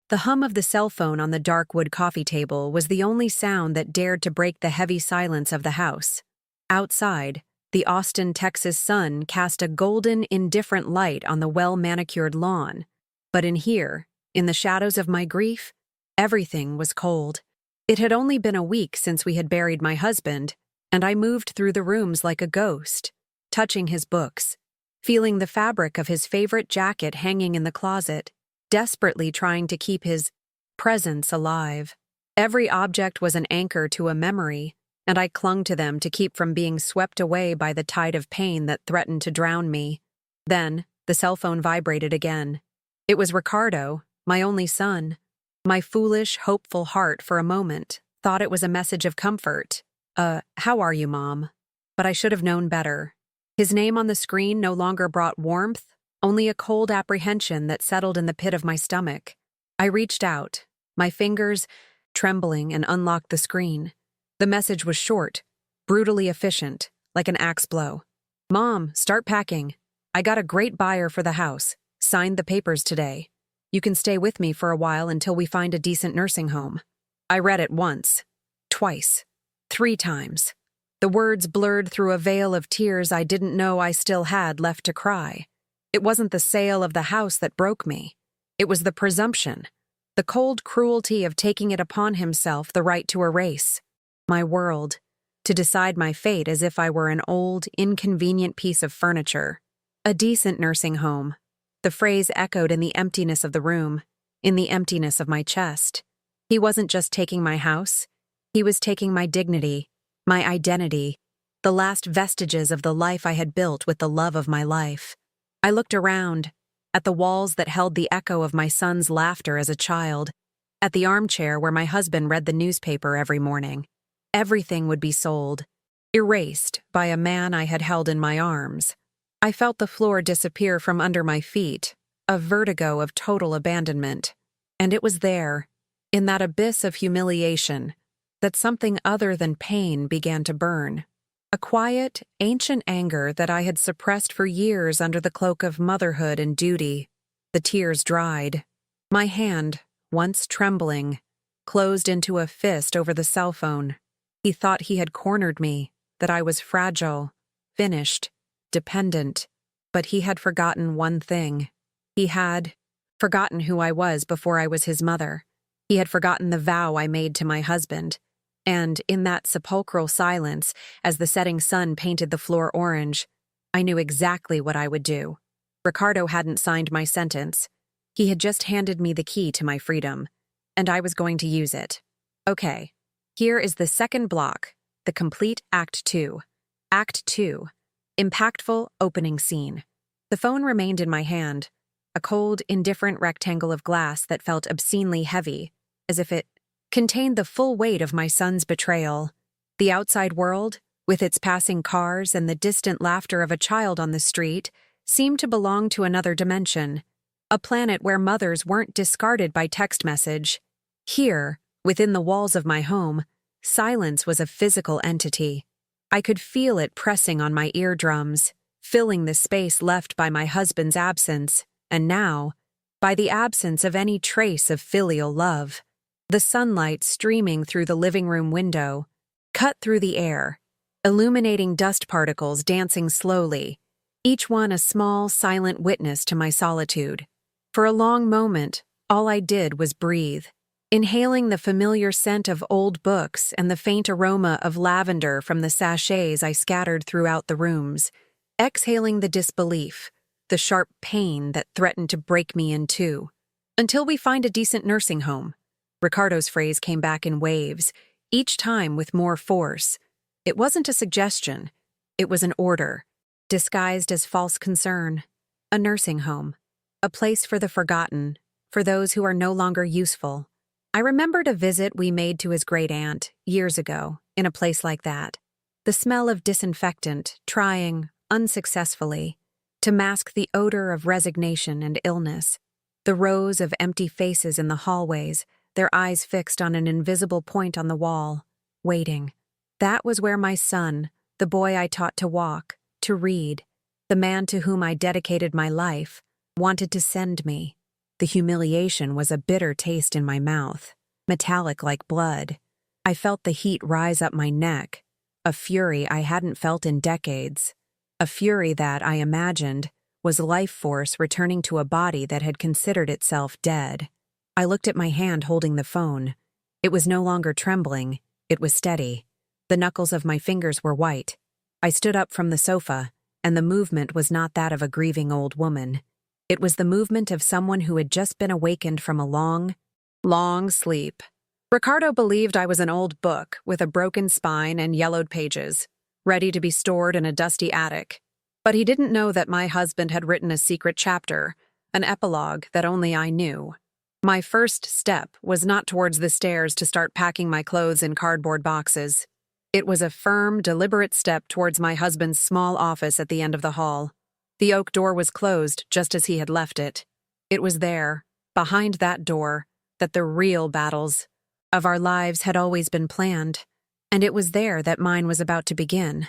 The hum of the cell phone on the dark wood coffee table was the only sound that dared to break the heavy silence of the house. Outside, the Austin, Texas sun cast a golden, indifferent light on the well-manicured lawn. But in here, in the shadows of my grief, everything was cold. It had only been a week since we had buried my husband, and I moved through the rooms like a ghost, touching his books, feeling the fabric of his favorite jacket hanging in the closet, desperately trying to keep his presence alive. Every object was an anchor to a memory, and I clung to them to keep from being swept away by the tide of pain that threatened to drown me. Then, the cell phone vibrated again. It was Ricardo, my only son. My foolish, hopeful heart for a moment thought it was a message of comfort. How are you, Mom? But I should have known better. His name on the screen no longer brought warmth, only a cold apprehension that settled in the pit of my stomach. I reached out, my fingers trembling, and unlocked the screen. The message was short, brutally efficient, like an axe blow. Mom, start packing. I got a great buyer for the house. Signed the papers today. You can stay with me for a while until we find a decent nursing home. I read it once, twice, 3 times. The words blurred through a veil of tears I didn't know I still had left to cry. It wasn't the sale of the house that broke me. It was the presumption, the cold cruelty of taking it upon himself the right to erase my world, to decide my fate as if I were an old, inconvenient piece of furniture. A decent nursing home. The phrase echoed in the emptiness of the room, in the emptiness of my chest. He wasn't just taking my house. He was taking my dignity, my identity, the last vestiges of the life I had built with the love of my life. I looked around, at the walls that held the echo of my son's laughter as a child, at the armchair where my husband read the newspaper every morning. Everything would be sold, erased by a man I had held in my arms. I felt the floor disappear from under my feet, a vertigo of total abandonment. And it was there, in that abyss of humiliation, that something other than pain began to burn. A quiet, ancient anger that I had suppressed for years under the cloak of motherhood and duty. The tears dried. My hand, once trembling, closed into a fist over the cell phone. He thought he had cornered me, that I was fragile, finished, dependent. But he had forgotten one thing. He had forgotten who I was before I was his mother. He had forgotten the vow I made to my husband. And in that sepulchral silence, as the setting sun painted the floor orange, I knew exactly what I would do. Ricardo hadn't signed my sentence. He had just handed me the key to my freedom, and I was going to use it. Okay, here is the second block, the complete Act 2. Act 2. Impactful opening scene. The phone remained in my hand, a cold, indifferent rectangle of glass that felt obscenely heavy, as if it contained the full weight of my son's betrayal. The outside world, with its passing cars and the distant laughter of a child on the street, seemed to belong to another dimension, a planet where mothers weren't discarded by text message. Here, within the walls of my home, silence was a physical entity. I could feel it pressing on my eardrums, filling the space left by my husband's absence, and now, by the absence of any trace of filial love. The sunlight streaming through the living room window cut through the air, illuminating dust particles dancing slowly, each one a small, silent witness to my solitude. For a long moment, all I did was breathe, inhaling the familiar scent of old books and the faint aroma of lavender from the sachets I scattered throughout the rooms, exhaling the disbelief, the sharp pain that threatened to break me in two. Until we find a decent nursing home. Ricardo's phrase came back in waves, each time with more force. It wasn't a suggestion. It was an order, disguised as false concern. A nursing home. A place for the forgotten, for those who are no longer useful. I remembered a visit we made to his great-aunt years ago in a place like that. The smell of disinfectant, trying, unsuccessfully, to mask the odor of resignation and illness. The rows of empty faces in the hallways, their eyes fixed on an invisible point on the wall, waiting. That was where my son, the boy I taught to walk, to read, the man to whom I dedicated my life, wanted to send me. The humiliation was a bitter taste in my mouth, metallic like blood. I felt the heat rise up my neck, a fury I hadn't felt in decades, a fury that, I imagined, was life force returning to a body that had considered itself dead. I looked at my hand holding the phone. It was no longer trembling, it was steady. The knuckles of my fingers were white. I stood up from the sofa, and the movement was not that of a grieving old woman. It was the movement of someone who had just been awakened from a long, long sleep. Ricardo believed I was an old book with a broken spine and yellowed pages, ready to be stored in a dusty attic. But he didn't know that my husband had written a secret chapter, an epilogue that only I knew. My first step was not towards the stairs to start packing my clothes in cardboard boxes. It was a firm, deliberate step towards my husband's small office at the end of the hall. The oak door was closed just as he had left it. It was there, behind that door, that the real battles of our lives had always been planned, and it was there that mine was about to begin.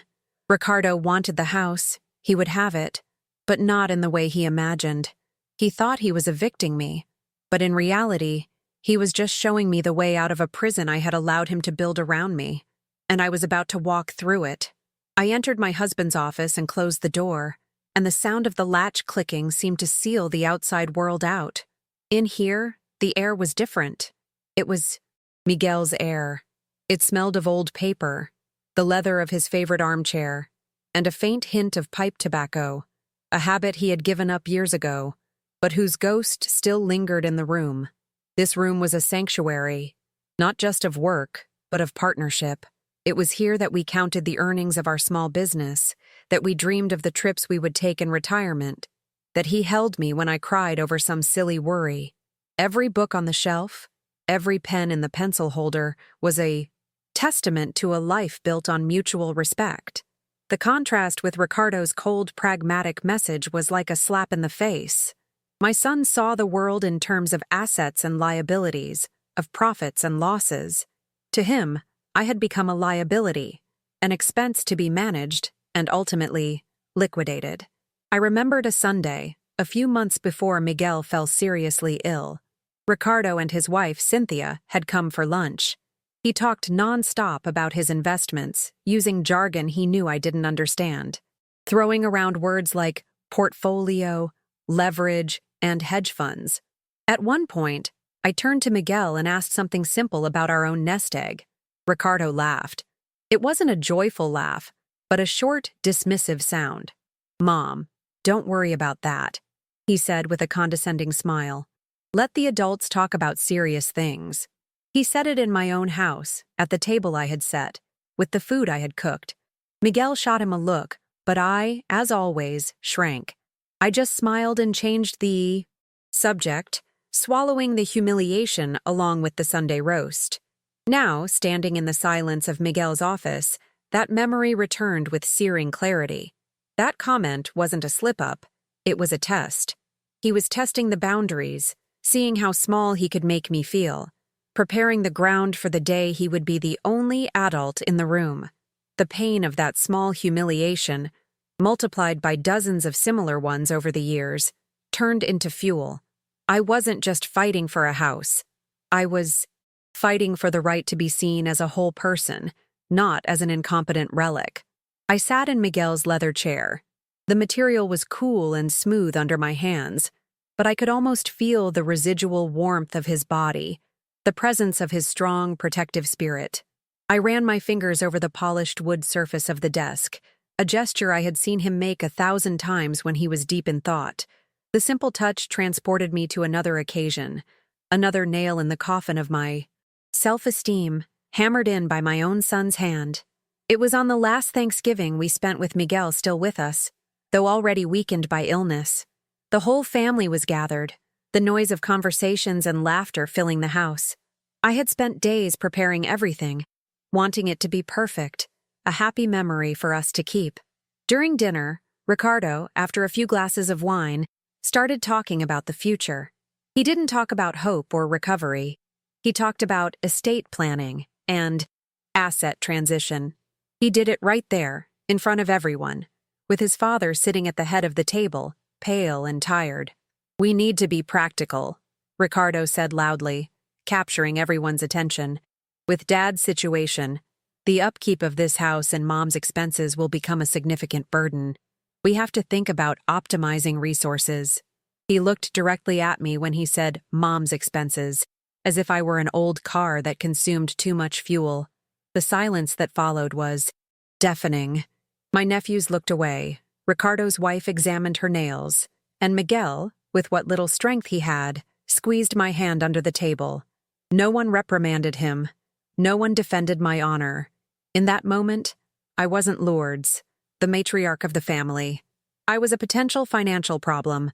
Ricardo wanted the house, he would have it, but not in the way he imagined. He thought he was evicting me, but in reality, he was just showing me the way out of a prison I had allowed him to build around me, and I was about to walk through it. I entered my husband's office and closed the door, and the sound of the latch clicking seemed to seal the outside world out. In here, the air was different. It was Miguel's air. It smelled of old paper, the leather of his favorite armchair, and a faint hint of pipe tobacco, a habit he had given up years ago, but whose ghost still lingered in the room. This room was a sanctuary, not just of work, but of partnership. It was here that we counted the earnings of our small business, that we dreamed of the trips we would take in retirement, that he held me when I cried over some silly worry. Every book on the shelf, every pen in the pencil holder was a testament to a life built on mutual respect. The contrast with Ricardo's cold, pragmatic message was like a slap in the face. My son saw the world in terms of assets and liabilities, of profits and losses. To him, I had become a liability, an expense to be managed, and ultimately, liquidated. I remembered a Sunday, a few months before Miguel fell seriously ill. Ricardo and his wife, Cynthia, had come for lunch. He talked non-stop about his investments, using jargon he knew I didn't understand, throwing around words like portfolio, leverage, and hedge funds. At one point, I turned to Miguel and asked something simple about our own nest egg. Ricardo laughed. It wasn't a joyful laugh, but a short, dismissive sound. "Mom, don't worry about that," he said with a condescending smile. "Let the adults talk about serious things." He said it in my own house, at the table I had set, with the food I had cooked. Miguel shot him a look, but I, as always, shrank. I just smiled and changed the subject, swallowing the humiliation along with the Sunday roast. Now, standing in the silence of Miguel's office, that memory returned with searing clarity. That comment wasn't a slip-up, it was a test. He was testing the boundaries, seeing how small he could make me feel, preparing the ground for the day he would be the only adult in the room. The pain of that small humiliation, multiplied by dozens of similar ones over the years, turned into fuel. I wasn't just fighting for a house. I was fighting for the right to be seen as a whole person, not as an incompetent relic. I sat in Miguel's leather chair. The material was cool and smooth under my hands, but I could almost feel the residual warmth of his body, the presence of his strong, protective spirit. I ran my fingers over the polished wood surface of the desk, a gesture I had seen him make 1,000 times when he was deep in thought. The simple touch transported me to another occasion, another nail in the coffin of my self-esteem, hammered in by my own son's hand. It was on the last Thanksgiving we spent with Miguel still with us, though already weakened by illness. The whole family was gathered, the noise of conversations and laughter filling the house. I had spent days preparing everything, wanting it to be perfect, a happy memory for us to keep. During dinner, Ricardo, after a few glasses of wine, started talking about the future. He didn't talk about hope or recovery. He talked about estate planning and asset transition. He did it right there, in front of everyone, with his father sitting at the head of the table, pale and tired. "We need to be practical," Ricardo said loudly, capturing everyone's attention. With Dad's situation, the upkeep of this house and Mom's expenses will become a significant burden. We have to think about optimizing resources. He looked directly at me when he said Mom's expenses, as if I were an old car that consumed too much fuel. The silence that followed was deafening. My nephews looked away. Ricardo's wife examined her nails, and Miguel, with what little strength he had, squeezed my hand under the table. No one reprimanded him. No one defended my honor. In that moment, I wasn't Lourdes, the matriarch of the family. I was a potential financial problem,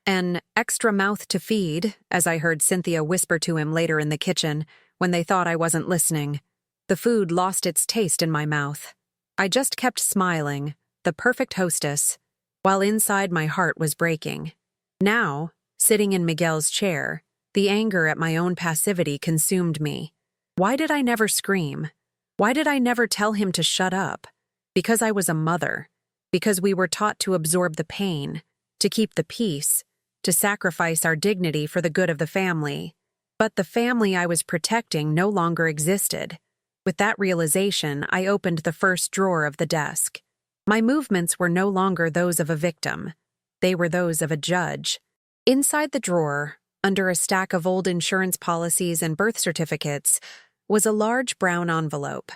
an extra mouth to feed, as I heard Cynthia whisper to him later in the kitchen when they thought I wasn't listening. The food lost its taste in my mouth. I just kept smiling, the perfect hostess, while inside my heart was breaking. Now, sitting in Miguel's chair, the anger at my own passivity consumed me. Why did I never scream? Why did I never tell him to shut up? Because I was a mother. Because we were taught to absorb the pain, to keep the peace, to sacrifice our dignity for the good of the family. But the family I was protecting no longer existed. With that realization, I opened the first drawer of the desk. My movements were no longer those of a victim. They were those of a judge. Inside the drawer, under a stack of old insurance policies and birth certificates, was a large brown envelope.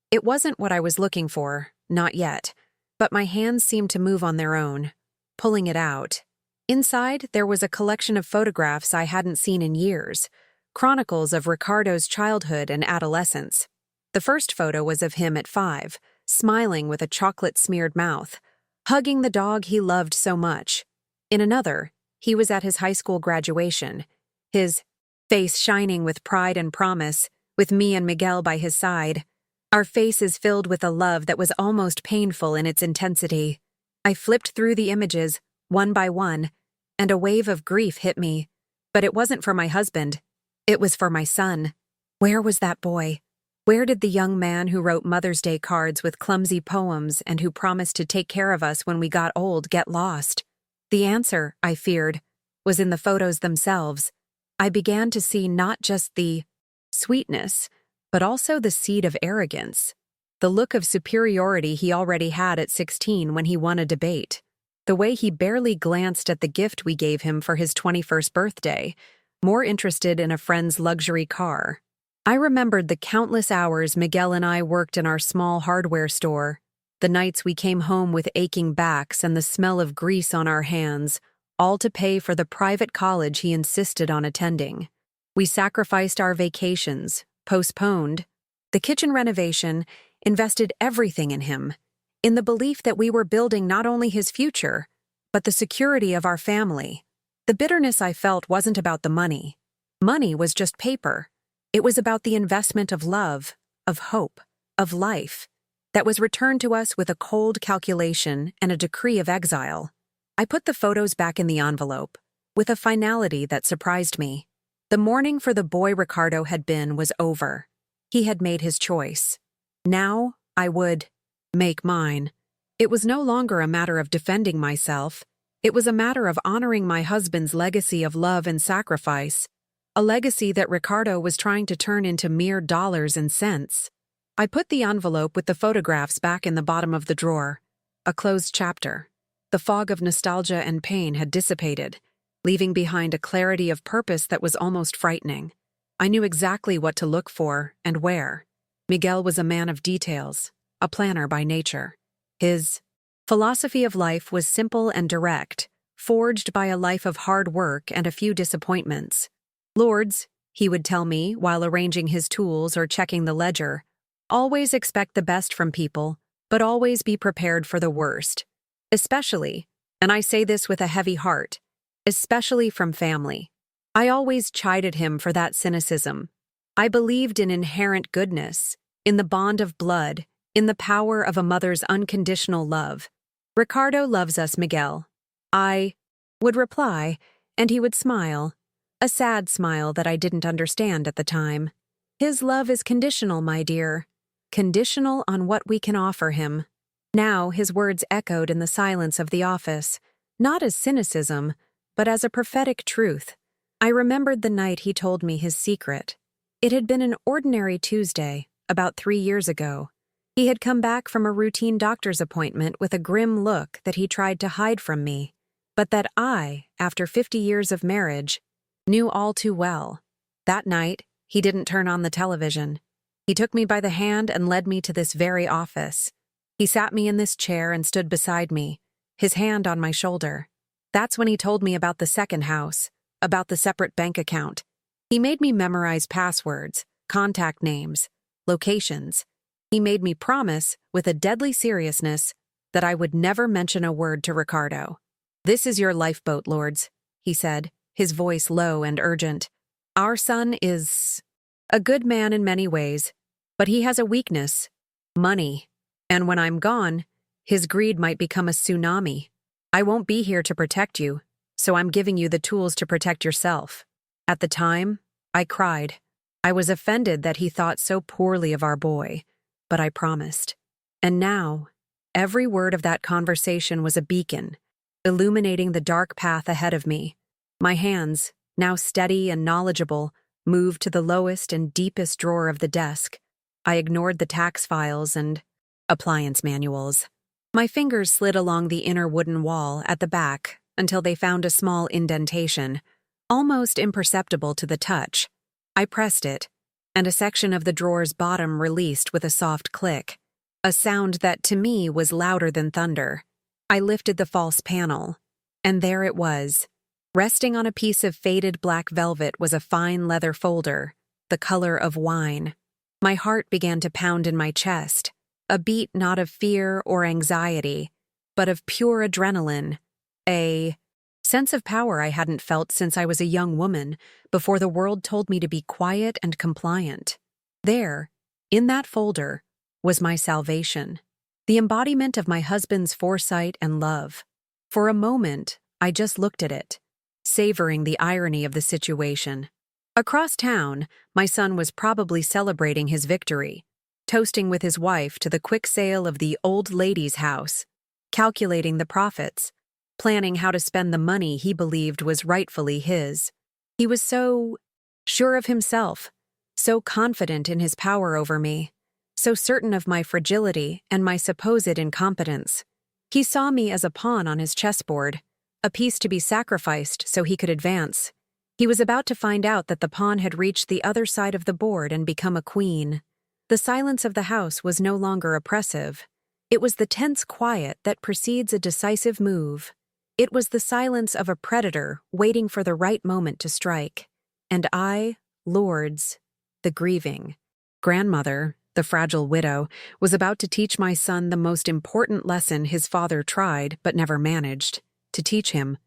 It wasn't what I was looking for, not yet, but my hands seemed to move on their own, pulling it out. Inside, there was a collection of photographs I hadn't seen in years, chronicles of Ricardo's childhood and adolescence. The first photo was of him at 5, smiling with a chocolate-smeared mouth, hugging the dog he loved so much. In another, he was at his high school graduation, his face shining with pride and promise, with me and Miguel by his side. Our faces filled with a love that was almost painful in its intensity. I flipped through the images, one by one, and a wave of grief hit me. But it wasn't for my husband. It was for my son. Where was that boy? Where did the young man who wrote Mother's Day cards with clumsy poems and who promised to take care of us when we got old get lost? The answer, I feared, was in the photos themselves. I began to see not just the sweetness, but also the seed of arrogance, the look of superiority he already had at 16 when he won a debate, the way he barely glanced at the gift we gave him for his 21st birthday, more interested in a friend's luxury car. I remembered the countless hours Miguel and I worked in our small hardware store, the nights we came home with aching backs and the smell of grease on our hands, all to pay for the private college he insisted on attending. We sacrificed our vacations, postponed the kitchen renovation, invested everything in him, in the belief that we were building not only his future, but the security of our family. The bitterness I felt wasn't about the money. Money was just paper. It was about the investment of love, of hope, of life, that was returned to us with a cold calculation and a decree of exile. I put the photos back in the envelope, with a finality that surprised me. The mourning for the boy Ricardo had been was over. He had made his choice. Now, I would make mine. It was no longer a matter of defending myself. It was a matter of honoring my husband's legacy of love and sacrifice, a legacy that Ricardo was trying to turn into mere dollars and cents. I put the envelope with the photographs back in the bottom of the drawer, a closed chapter. The fog of nostalgia and pain had dissipated, leaving behind a clarity of purpose that was almost frightening. I knew exactly what to look for and where. Miguel was a man of details, a planner by nature. His philosophy of life was simple and direct, forged by a life of hard work and a few disappointments. Lourdes, he would tell me while arranging his tools or checking the ledger, always expect the best from people, but always be prepared for the worst. Especially, and I say this with a heavy heart, especially from family. I always chided him for that cynicism. I believed in inherent goodness, in the bond of blood, in the power of a mother's unconditional love. Ricardo loves us, Miguel. I would reply, and he would smile, a sad smile that I didn't understand at the time. His love is conditional, my dear, conditional on what we can offer him. Now his words echoed in the silence of the office, not as cynicism, but as a prophetic truth. I remembered the night he told me his secret. It had been an ordinary Tuesday, about 3 years ago. He had come back from a routine doctor's appointment with a grim look that he tried to hide from me, but that I, after 50 years of marriage, knew all too well. That night, he didn't turn on the television. He took me by the hand and led me to this very office. He sat me in this chair and stood beside me, his hand on my shoulder. That's when he told me about the second house, about the separate bank account. He made me memorize passwords, contact names, locations. He made me promise, with a deadly seriousness, that I would never mention a word to Ricardo. "This is your lifeboat, lords," he said, his voice low and urgent. "Our son is a good man in many ways, but he has a weakness: money. And when I'm gone, his greed might become a tsunami. I won't be here to protect you, so I'm giving you the tools to protect yourself." At the time, I cried. I was offended that he thought so poorly of our boy, but I promised. And now, every word of that conversation was a beacon, illuminating the dark path ahead of me. My hands, now steady and knowledgeable, moved to the lowest and deepest drawer of the desk. I ignored the tax files and appliance manuals. My fingers slid along the inner wooden wall at the back until they found a small indentation, almost imperceptible to the touch. I pressed it, and a section of the drawer's bottom released with a soft click, a sound that to me was louder than thunder. I lifted the false panel, and there it was. Resting on a piece of faded black velvet was a fine leather folder, the color of wine. My heart began to pound in my chest, a beat not of fear or anxiety, but of pure adrenaline, a sense of power I hadn't felt since I was a young woman, before the world told me to be quiet and compliant. There, in that folder, was my salvation, the embodiment of my husband's foresight and love. For a moment, I just looked at it, savoring the irony of the situation. Across town, my son was probably celebrating his victory, toasting with his wife to the quick sale of the old lady's house, calculating the profits, planning how to spend the money he believed was rightfully his. He was so sure of himself, so confident in his power over me, so certain of my fragility and my supposed incompetence. He saw me as a pawn on his chessboard, a piece to be sacrificed so he could advance. He was about to find out that the pawn had reached the other side of the board and become a queen. The silence of the house was no longer oppressive. It was the tense quiet that precedes a decisive move. It was the silence of a predator waiting for the right moment to strike. And I, lords, the grieving grandmother, the fragile widow, was about to teach my son the most important lesson his father tried but never managed to teach him.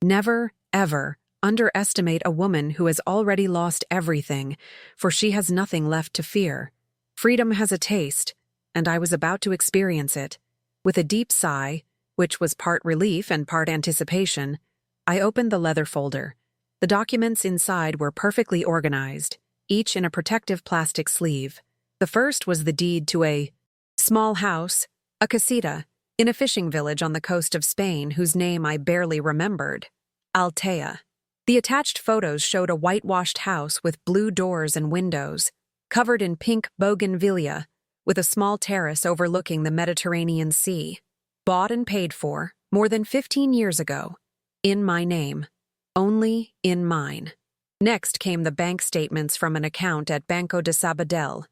Never, ever underestimate a woman who has already lost everything, for she has nothing left to fear. Freedom has a taste, and I was about to experience it. With a deep sigh, which was part relief and part anticipation, I opened the leather folder. The documents inside were perfectly organized, each in a protective plastic sleeve. The first was the deed to a small house, a casita, in a fishing village on the coast of Spain whose name I barely remembered, Altea. The attached photos showed a whitewashed house with blue doors and windows, covered in pink bougainvillea, with a small terrace overlooking the Mediterranean Sea. Bought and paid for, more than 15 years ago, in my name, only in mine. Next came the bank statements from an account at Banco de Sabadell,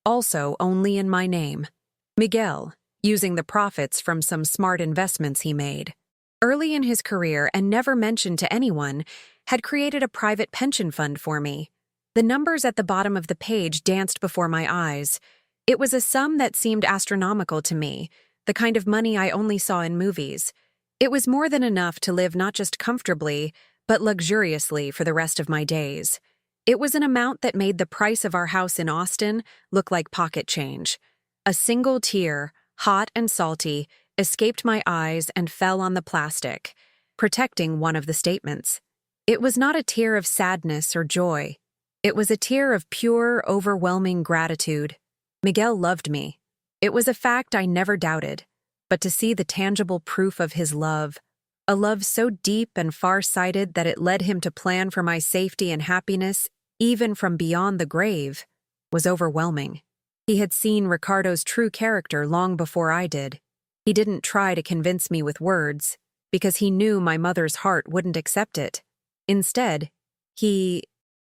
also only in my name. Miguel, using the profits from some smart investments he made. Early in his career and never mentioned to anyone, had created a private pension fund for me. The numbers at the bottom of the page danced before my eyes. It was a sum that seemed astronomical to me, the kind of money I only saw in movies. It was more than enough to live not just comfortably, but luxuriously for the rest of my days. It was an amount that made the price of our house in Austin look like pocket change. A single tear, hot and salty, escaped my eyes and fell on the plastic, protecting one of the statements. It was not a tear of sadness or joy. It was a tear of pure, overwhelming gratitude. Miguel loved me. It was a fact I never doubted, but to see the tangible proof of his love, A love so deep and far-sighted that it led him to plan for my safety and happiness, even from beyond the grave, was overwhelming. He had seen Ricardo's true character long before I did. He didn't try to convince me with words, because he knew my mother's heart wouldn't accept it. Instead, he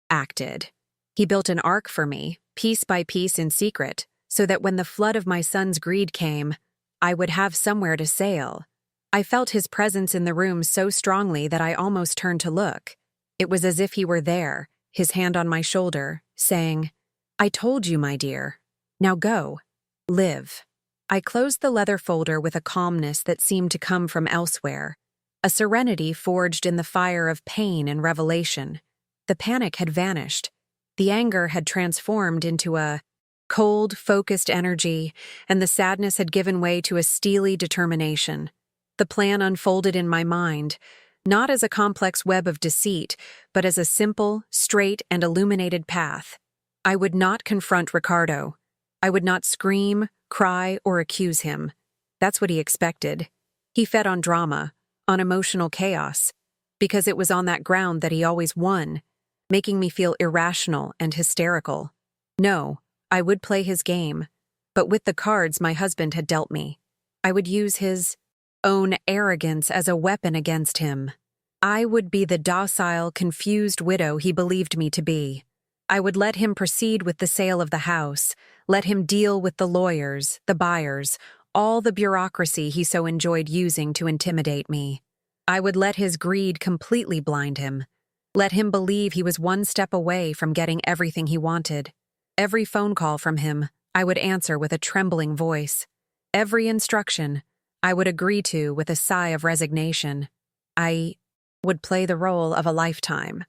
acted. He built an ark for me, piece by piece in secret, so that when the flood of my son's greed came, I would have somewhere to sail. I felt his presence in the room so strongly that I almost turned to look. It was as if he were there, his hand on my shoulder, saying, "I told you, my dear. Now go. Live." I closed the leather folder with a calmness that seemed to come from elsewhere, a serenity forged in the fire of pain and revelation. The panic had vanished. The anger had transformed into a cold, focused energy, and the sadness had given way to a steely determination. The plan unfolded in my mind, not as a complex web of deceit, but as a simple, straight, and illuminated path. I would not confront Ricardo. I would not scream, cry, or accuse him. That's what he expected. He fed on drama, on emotional chaos, because it was on that ground that he always won, making me feel irrational and hysterical. No, I would play his game, but with the cards my husband had dealt me. I would use his own arrogance as a weapon against him. I would be the docile, confused widow he believed me to be. I would let him proceed with the sale of the house, let him deal with the lawyers, the buyers, all the bureaucracy he so enjoyed using to intimidate me. I would let his greed completely blind him, let him believe he was one step away from getting everything he wanted. Every phone call from him, I would answer with a trembling voice. Every instruction, I would agree to with a sigh of resignation. I would play the role of a lifetime.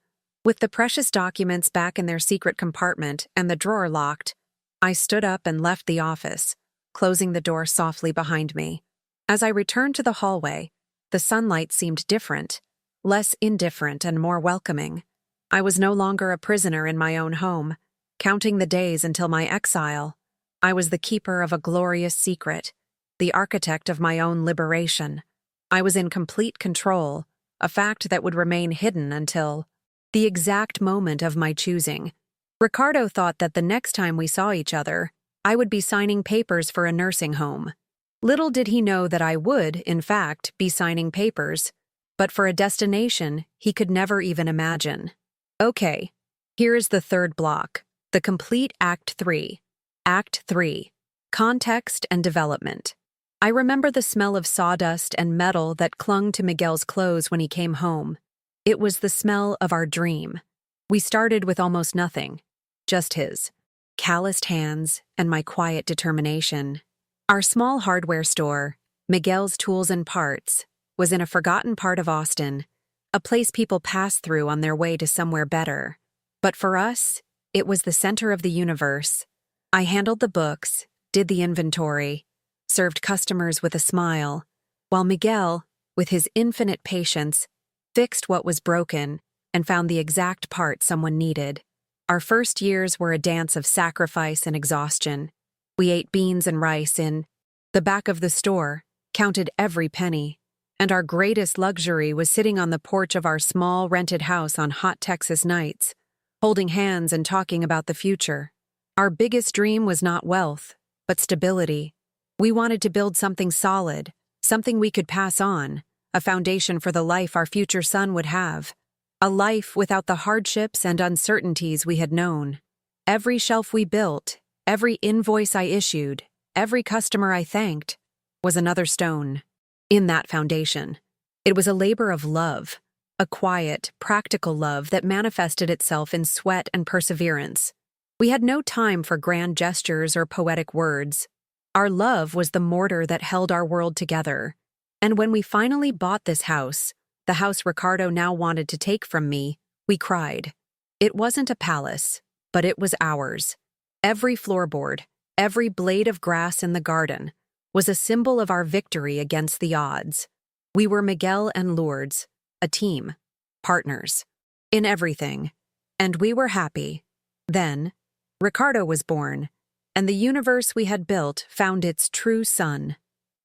With the precious documents back in their secret compartment and the drawer locked, I stood up and left the office, closing the door softly behind me. As I returned to the hallway, the sunlight seemed different, less indifferent and more welcoming. I was no longer a prisoner in my own home, counting the days until my exile. I was the keeper of a glorious secret, the architect of my own liberation. I was in complete control, a fact that would remain hidden until the exact moment of my choosing. Ricardo thought that the next time we saw each other, I would be signing papers for a nursing home. Little did he know that I would, in fact, be signing papers, but for a destination he could never even imagine. Okay, here is the third block, the complete Act 3. Act 3. Context and Development. I remember the smell of sawdust and metal that clung to Miguel's clothes when he came home. It was the smell of our dream. We started with almost nothing, just his calloused hands and my quiet determination. Our small hardware store, Miguel's Tools and Parts, was in a forgotten part of Austin, a place people passed through on their way to somewhere better. But for us, it was the center of the universe. I handled the books, did the inventory, served customers with a smile, while Miguel, with his infinite patience, fixed what was broken and found the exact part someone needed. Our first years were a dance of sacrifice and exhaustion. We ate beans and rice in the back of the store, counted every penny, and our greatest luxury was sitting on the porch of our small rented house on hot Texas nights, holding hands and talking about the future. Our biggest dream was not wealth, but stability. We wanted to build something solid, something we could pass on, a foundation for the life our future son would have, a life without the hardships and uncertainties we had known. Every shelf we built, every invoice I issued, every customer I thanked, was another stone in that foundation. It was a labor of love, a quiet, practical love that manifested itself in sweat and perseverance. We had no time for grand gestures or poetic words. Our love was the mortar that held our world together. And when we finally bought this house, the house Ricardo now wanted to take from me, we cried. It wasn't a palace, but it was ours. Every floorboard, every blade of grass in the garden, was a symbol of our victory against the odds. We were Miguel and Lourdes, a team, partners, in everything. And we were happy. Then, Ricardo was born, and the universe we had built found its true sun.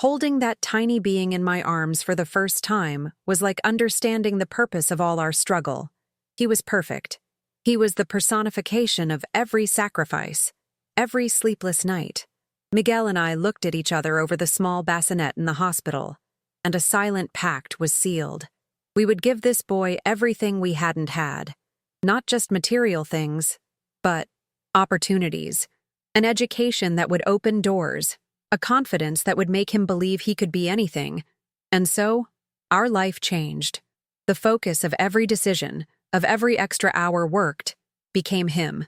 Holding that tiny being in my arms for the first time was like understanding the purpose of all our struggle. He was perfect. He was the personification of every sacrifice, every sleepless night. Miguel and I looked at each other over the small bassinet in the hospital, and a silent pact was sealed. We would give this boy everything we hadn't had. Not just material things, but opportunities, an education that would open doors, a confidence that would make him believe he could be anything. And so, our life changed. The focus of every decision, of every extra hour worked, became him.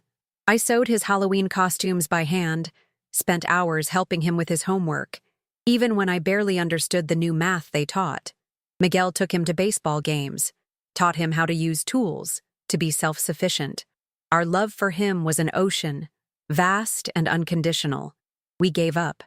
I sewed his Halloween costumes by hand, spent hours helping him with his homework, even when I barely understood the new math they taught. Miguel took him to baseball games, taught him how to use tools, to be self-sufficient. Our love for him was an ocean, vast and unconditional. We gave up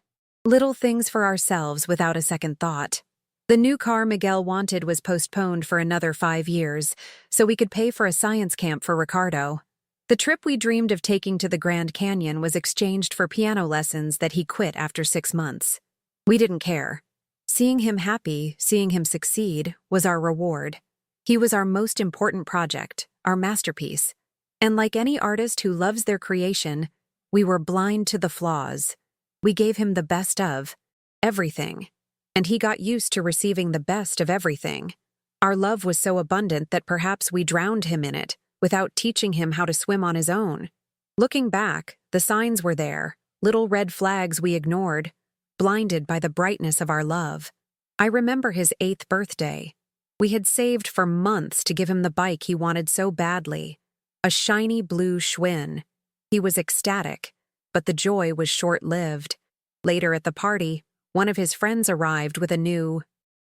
little things for ourselves without a second thought. The new car Miguel wanted was postponed for another 5 years, so we could pay for a science camp for Ricardo. The trip we dreamed of taking to the Grand Canyon was exchanged for piano lessons that he quit after 6 months. We didn't care. Seeing him happy, seeing him succeed, was our reward. He was our most important project, our masterpiece. And like any artist who loves their creation, we were blind to the flaws. We gave him the best of everything, and he got used to receiving the best of everything. Our love was so abundant that perhaps we drowned him in it, without teaching him how to swim on his own. Looking back, the signs were there, little red flags we ignored, blinded by the brightness of our love. I remember his 8th birthday. We had saved for months to give him the bike he wanted so badly, a shiny blue Schwinn. He was ecstatic, but the joy was short-lived. Later at the party, one of his friends arrived with a new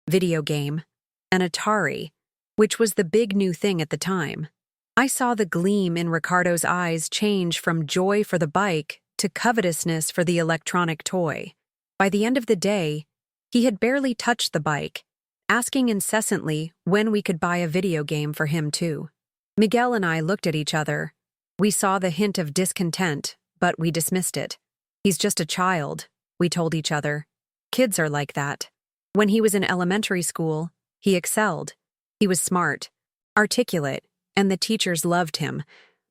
video game, an Atari, which was the big new thing at the time. I saw the gleam in Ricardo's eyes change from joy for the bike to covetousness for the electronic toy. By the end of the day, he had barely touched the bike, asking incessantly when we could buy a video game for him too. Miguel and I looked at each other. We saw the hint of discontent, but we dismissed it. He's just a child, we told each other. Kids are like that. When he was in elementary school, he excelled. He was smart, articulate, and the teachers loved him,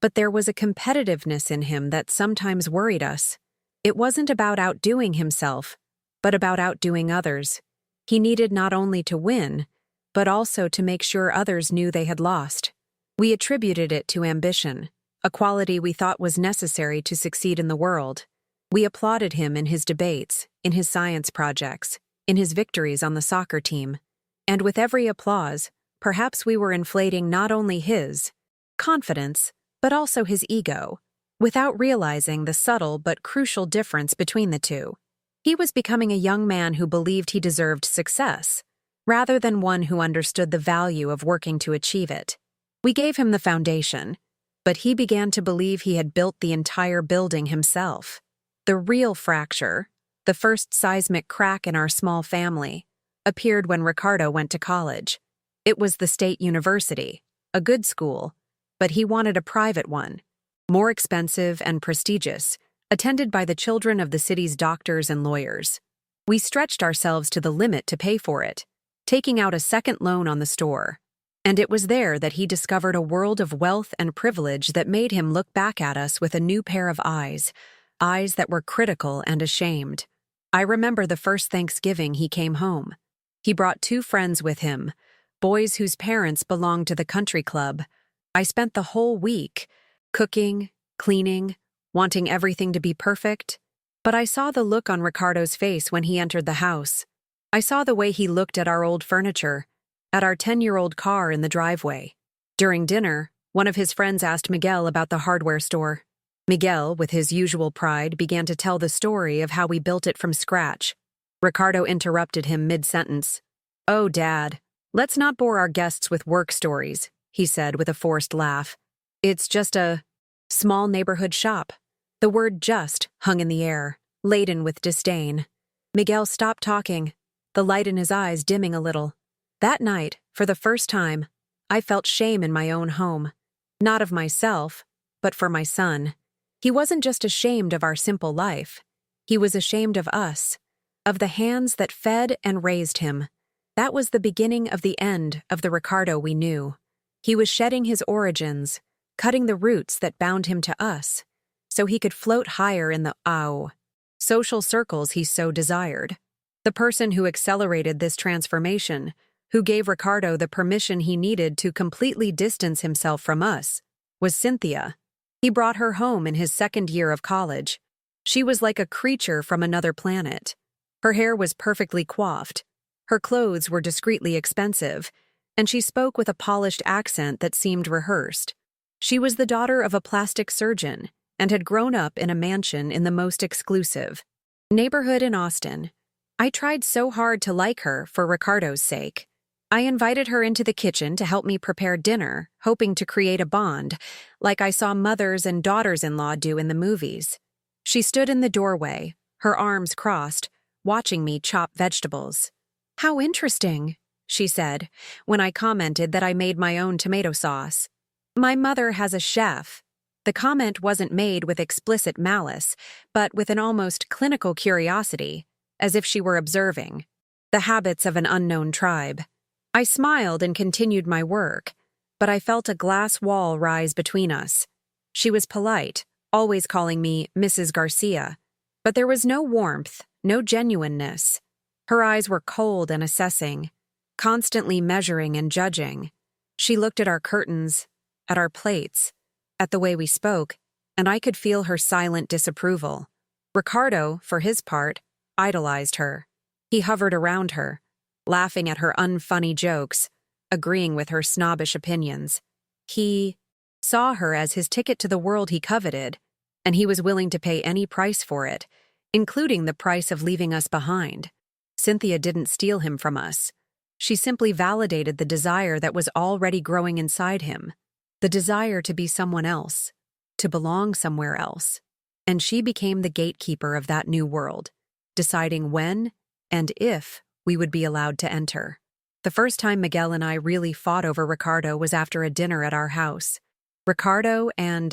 but there was a competitiveness in him that sometimes worried us. It wasn't about outdoing himself, but about outdoing others. He needed not only to win, but also to make sure others knew they had lost. We attributed it to ambition, a quality we thought was necessary to succeed in the world. We applauded him in his debates, in his science projects, in his victories on the soccer team. And with every applause, perhaps we were inflating not only his confidence, but also his ego, without realizing the subtle but crucial difference between the two. He was becoming a young man who believed he deserved success, rather than one who understood the value of working to achieve it. We gave him the foundation, but he began to believe he had built the entire building himself. The real fracture, the first seismic crack in our small family, appeared when Ricardo went to college. It was the state university, a good school, but he wanted a private one, more expensive and prestigious, attended by the children of the city's doctors and lawyers. We stretched ourselves to the limit to pay for it, taking out a second loan on the store. And it was there that he discovered a world of wealth and privilege that made him look back at us with a new pair of eyes that were critical and ashamed. I remember the first Thanksgiving he came home. He brought 2 friends with him, boys whose parents belonged to the country club. I spent the whole week cooking, cleaning, wanting everything to be perfect, but I saw the look on Ricardo's face when he entered the house. I saw the way he looked at our old furniture, at our 10-year-old car in the driveway. During dinner, one of his friends asked Miguel about the hardware store. Miguel, with his usual pride, began to tell the story of how we built it from scratch. Ricardo interrupted him mid-sentence. "Oh, Dad, let's not bore our guests with work stories," he said with a forced laugh. "It's just a small neighborhood shop." The word "just" hung in the air, laden with disdain. Miguel stopped talking, the light in his eyes dimming a little. That night, for the first time, I felt shame in my own home. Not of myself, but for my son. He wasn't just ashamed of our simple life. He was ashamed of us, of the hands that fed and raised him. That was the beginning of the end of the Ricardo we knew. He was shedding his origins, cutting the roots that bound him to us, so he could float higher in the social circles he so desired. The person who accelerated this transformation, who gave Ricardo the permission he needed to completely distance himself from us, was Cynthia. He brought her home in his second year of college. She was like a creature from another planet. Her hair was perfectly coiffed, her clothes were discreetly expensive, and she spoke with a polished accent that seemed rehearsed. She was the daughter of a plastic surgeon and had grown up in a mansion in the most exclusive neighborhood in Austin. I tried so hard to like her for Ricardo's sake. I invited her into the kitchen to help me prepare dinner, hoping to create a bond, like I saw mothers and daughters-in-law do in the movies. She stood in the doorway, her arms crossed, watching me chop vegetables. "How interesting," she said, when I commented that I made my own tomato sauce. "My mother has a chef." The comment wasn't made with explicit malice, but with an almost clinical curiosity, as if she were observing the habits of an unknown tribe. I smiled and continued my work, but I felt a glass wall rise between us. She was polite, always calling me Mrs. Garcia, but there was no warmth, no genuineness. Her eyes were cold and assessing, constantly measuring and judging. She looked at our curtains, at our plates, at the way we spoke, and I could feel her silent disapproval. Ricardo, for his part, idolized her. He hovered around her, laughing at her unfunny jokes, agreeing with her snobbish opinions. He saw her as his ticket to the world he coveted, and he was willing to pay any price for it, including the price of leaving us behind. Cynthia didn't steal him from us. She simply validated the desire that was already growing inside him, the desire to be someone else, to belong somewhere else. And she became the gatekeeper of that new world, deciding when and if we would be allowed to enter. The first time Miguel and I really fought over Ricardo was after a dinner at our house. Ricardo and,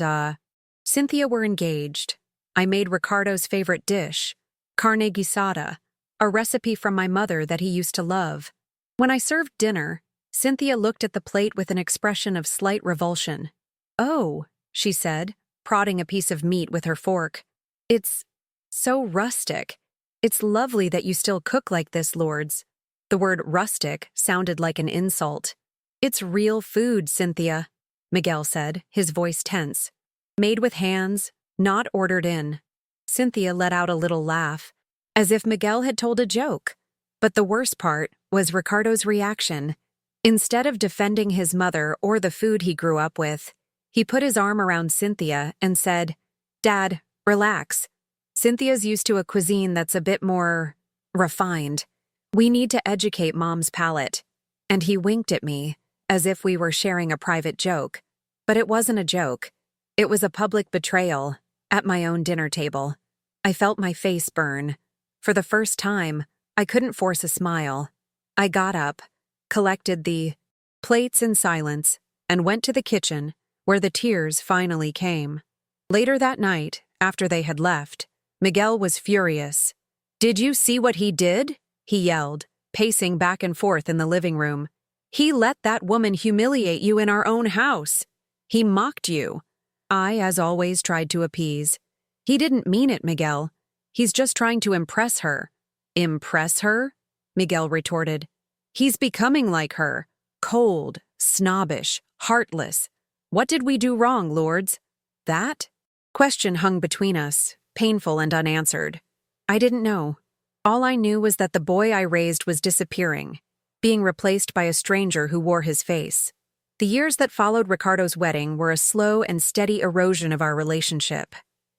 Cynthia were engaged. I made Ricardo's favorite dish, carne guisada, a recipe from my mother that he used to love. When I served dinner, Cynthia looked at the plate with an expression of slight revulsion. "Oh," she said, prodding a piece of meat with her fork. "It's so rustic. It's lovely that you still cook like this, Lords." The word rustic sounded like an insult. "It's real food, Cynthia," Miguel said, his voice tense. "Made with hands, not ordered in." Cynthia let out a little laugh, as if Miguel had told a joke. But the worst part was Ricardo's reaction. Instead of defending his mother or the food he grew up with, he put his arm around Cynthia and said, "Dad, relax. Cynthia's used to a cuisine that's a bit more refined. We need to educate Mom's palate." And he winked at me, as if we were sharing a private joke. But it wasn't a joke. It was a public betrayal, at my own dinner table. I felt my face burn. For the first time, I couldn't force a smile. I got up, collected the plates in silence, and went to the kitchen, where the tears finally came. Later that night, after they had left, Miguel was furious. "Did you see what he did?" he yelled, pacing back and forth in the living room. "He let that woman humiliate you in our own house. He mocked you." I, as always, tried to appease. "He didn't mean it, Miguel. He's just trying to impress her." "Impress her?" Miguel retorted. "He's becoming like her. Cold, snobbish, heartless. What did we do wrong, Lords?" That question hung between us, painful and unanswered. I didn't know. All I knew was that the boy I raised was disappearing, being replaced by a stranger who wore his face. The years that followed Ricardo's wedding were a slow and steady erosion of our relationship.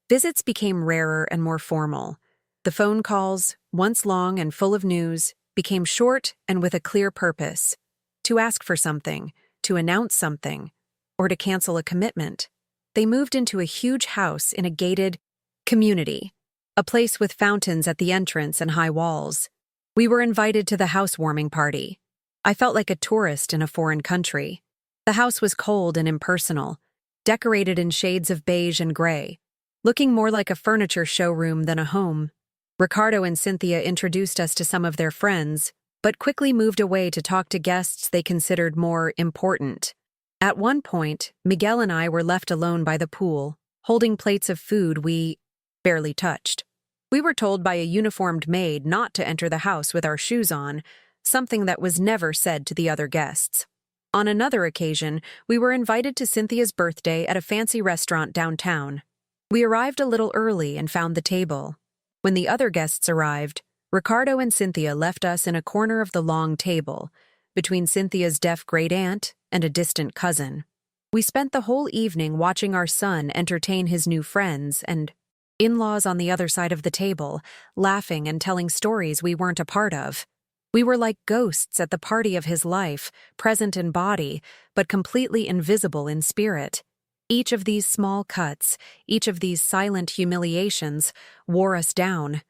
Visits became rarer and more formal. The phone calls, once long and full of news, became short and with a clear purpose: to ask for something, to announce something, or to cancel a commitment. They moved into a huge house in a gated community, a place with fountains at the entrance and high walls. We were invited to the housewarming party. I felt like a tourist in a foreign country. The house was cold and impersonal, decorated in shades of beige and gray, looking more like a furniture showroom than a home. Ricardo and Cynthia introduced us to some of their friends, but quickly moved away to talk to guests they considered more important. At one point, Miguel and I were left alone by the pool, holding plates of food we barely touched. We were told by a uniformed maid not to enter the house with our shoes on, something that was never said to the other guests. On another occasion, we were invited to Cynthia's birthday at a fancy restaurant downtown. We arrived a little early and found the table. When the other guests arrived, Ricardo and Cynthia left us in a corner of the long table, between Cynthia's deaf great-aunt and a distant cousin. We spent the whole evening watching our son entertain his new friends and in-laws on the other side of the table, laughing and telling stories we weren't a part of. We were like ghosts at the party of his life, present in body, but completely invisible in spirit. Each of these small cuts, each of these silent humiliations, wore us down,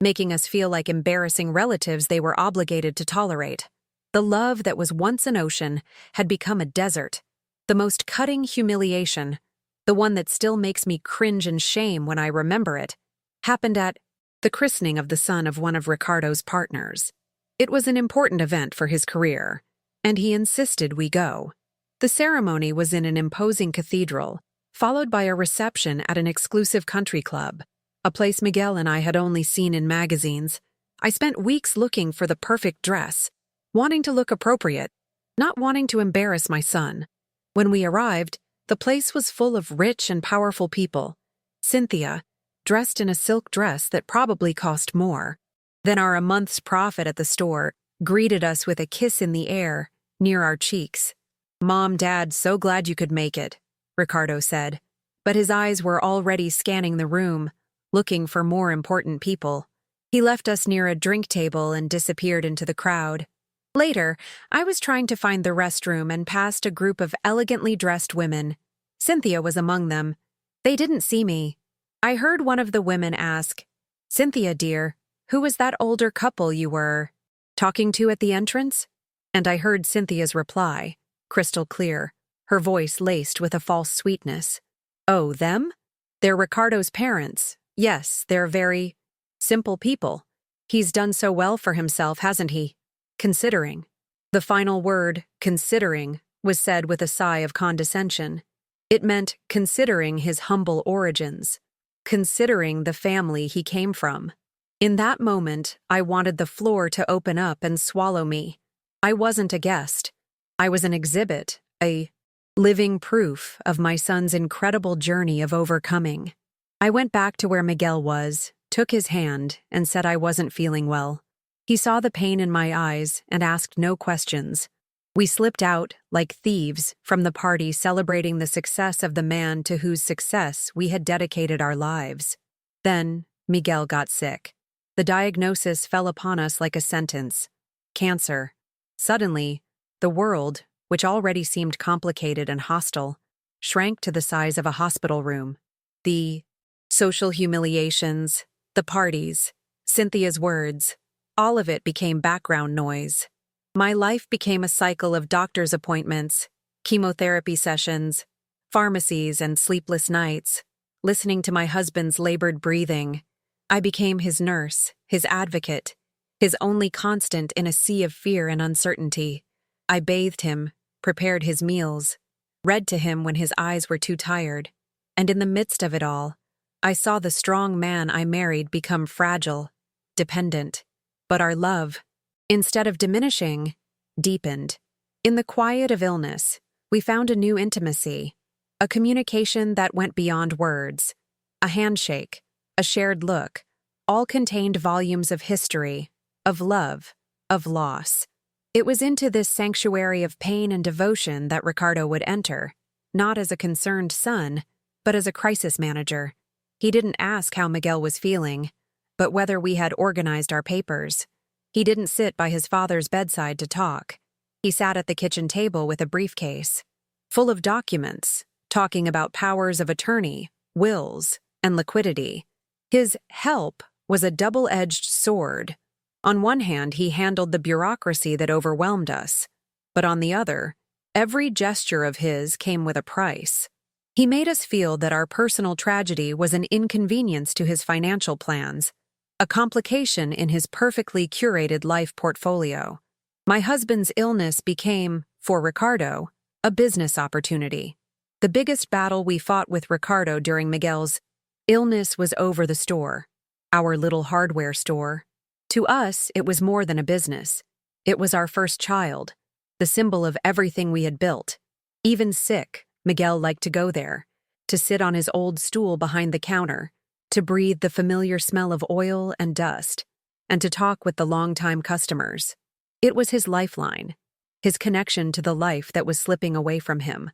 making us feel like embarrassing relatives they were obligated to tolerate. The love that was once an ocean had become a desert. The most cutting humiliation, the one that still makes me cringe in shame when I remember it, happened at the christening of the son of one of Ricardo's partners. It was an important event for his career, and he insisted we go. The ceremony was in an imposing cathedral, followed by a reception at an exclusive country club, a place Miguel and I had only seen in magazines. I spent weeks looking for the perfect dress, wanting to look appropriate, not wanting to embarrass my son. When we arrived, the place was full of rich and powerful people. Cynthia, dressed in a silk dress that probably cost more than a month's profit at the store, greeted us with a kiss in the air, near our cheeks. "Mom, Dad, so glad you could make it," Ricardo said, but his eyes were already scanning the room, looking for more important people. He left us near a drink table and disappeared into the crowd. Later, I was trying to find the restroom and passed a group of elegantly dressed women. Cynthia was among them. They didn't see me. I heard one of the women ask, "Cynthia, dear, who was that older couple you were talking to at the entrance?" And I heard Cynthia's reply, crystal clear, her voice laced with a false sweetness. "Oh, them? They're Ricardo's parents. Yes, they're very simple people. He's done so well for himself, hasn't he? Considering." The final word, considering, was said with a sigh of condescension. It meant considering his humble origins, considering the family he came from. In that moment, I wanted the floor to open up and swallow me. I wasn't a guest. I was an exhibit, a living proof of my son's incredible journey of overcoming. I went back to where Miguel was, took his hand, and said I wasn't feeling well. He saw the pain in my eyes and asked no questions. We slipped out, like thieves, from the party celebrating the success of the man to whose success we had dedicated our lives. Then, Miguel got sick. The diagnosis fell upon us like a sentence. Cancer. Suddenly, the world, which already seemed complicated and hostile, shrank to the size of a hospital room. The social humiliations, the parties, Cynthia's words, all of it became background noise. My life became a cycle of doctor's appointments, chemotherapy sessions, pharmacies, and sleepless nights, listening to my husband's labored breathing. I became his nurse, his advocate, his only constant in a sea of fear and uncertainty. I bathed him, prepared his meals, read to him when his eyes were too tired, and in the midst of it all, I saw the strong man I married become fragile, dependent. But our love, instead of diminishing, deepened. In the quiet of illness, we found a new intimacy, a communication that went beyond words, a handshake, a shared look, all contained volumes of history, of love, of loss. It was into this sanctuary of pain and devotion that Ricardo would enter, not as a concerned son, but as a crisis manager. He didn't ask how Miguel was feeling, but whether we had organized our papers. He didn't sit by his father's bedside to talk. He sat at the kitchen table with a briefcase, full of documents, talking about powers of attorney, wills, and liquidity. His help was a double-edged sword. On one hand, he handled the bureaucracy that overwhelmed us, but on the other, every gesture of his came with a price. He made us feel that our personal tragedy was an inconvenience to his financial plans, a complication in his perfectly curated life portfolio. My husband's illness became, for Ricardo, a business opportunity. The biggest battle we fought with Ricardo during Miguel's illness was over the store, our little hardware store. To us, it was more than a business. It was our first child, the symbol of everything we had built. Even sick, Miguel liked to go there, to sit on his old stool behind the counter, to breathe the familiar smell of oil and dust, and to talk with the longtime customers. It was his lifeline, his connection to the life that was slipping away from him.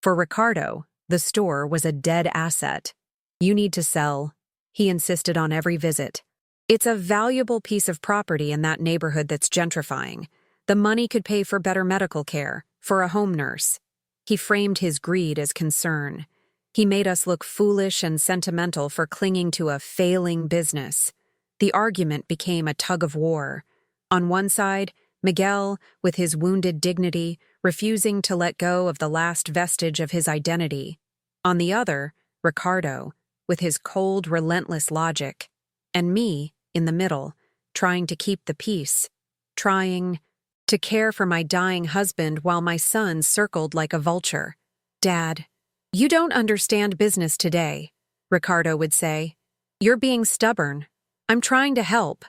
For Ricardo, the store was a dead asset. You need to sell, he insisted on every visit. It's a valuable piece of property in that neighborhood that's gentrifying. The money could pay for better medical care, for a home nurse. He framed his greed as concern. He made us look foolish and sentimental for clinging to a failing business. The argument became a tug of war. On one side, Miguel, with his wounded dignity, refusing to let go of the last vestige of his identity. On the other, Ricardo, with his cold, relentless logic. And me, in the middle, trying to keep the peace, trying to care for my dying husband while my son circled like a vulture. Dad, you don't understand business today, Ricardo would say. You're being stubborn. I'm trying to help.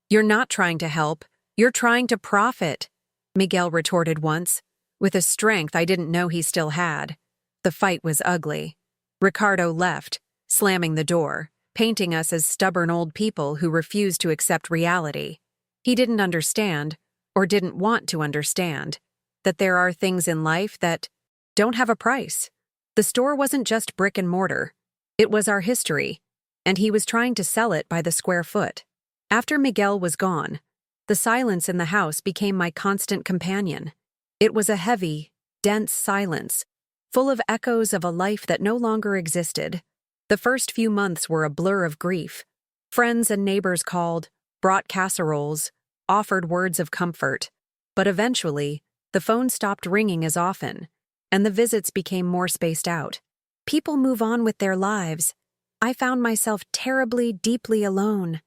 You're not trying to help. You're trying to profit, Miguel retorted once, with a strength I didn't know he still had. The fight was ugly. Ricardo left, slamming the door, painting us as stubborn old people who refused to accept reality. He didn't understand, or didn't want to understand, that there are things in life that don't have a price. The store wasn't just brick and mortar. It was our history, and he was trying to sell it by the square foot. After Miguel was gone, the silence in the house became my constant companion. It was a heavy, dense silence, full of echoes of a life that no longer existed. The first few months were a blur of grief. Friends and neighbors called, brought casseroles, offered words of comfort. But eventually, the phone stopped ringing as often, and the visits became more spaced out. People move on with their lives. I found myself terribly, deeply alone.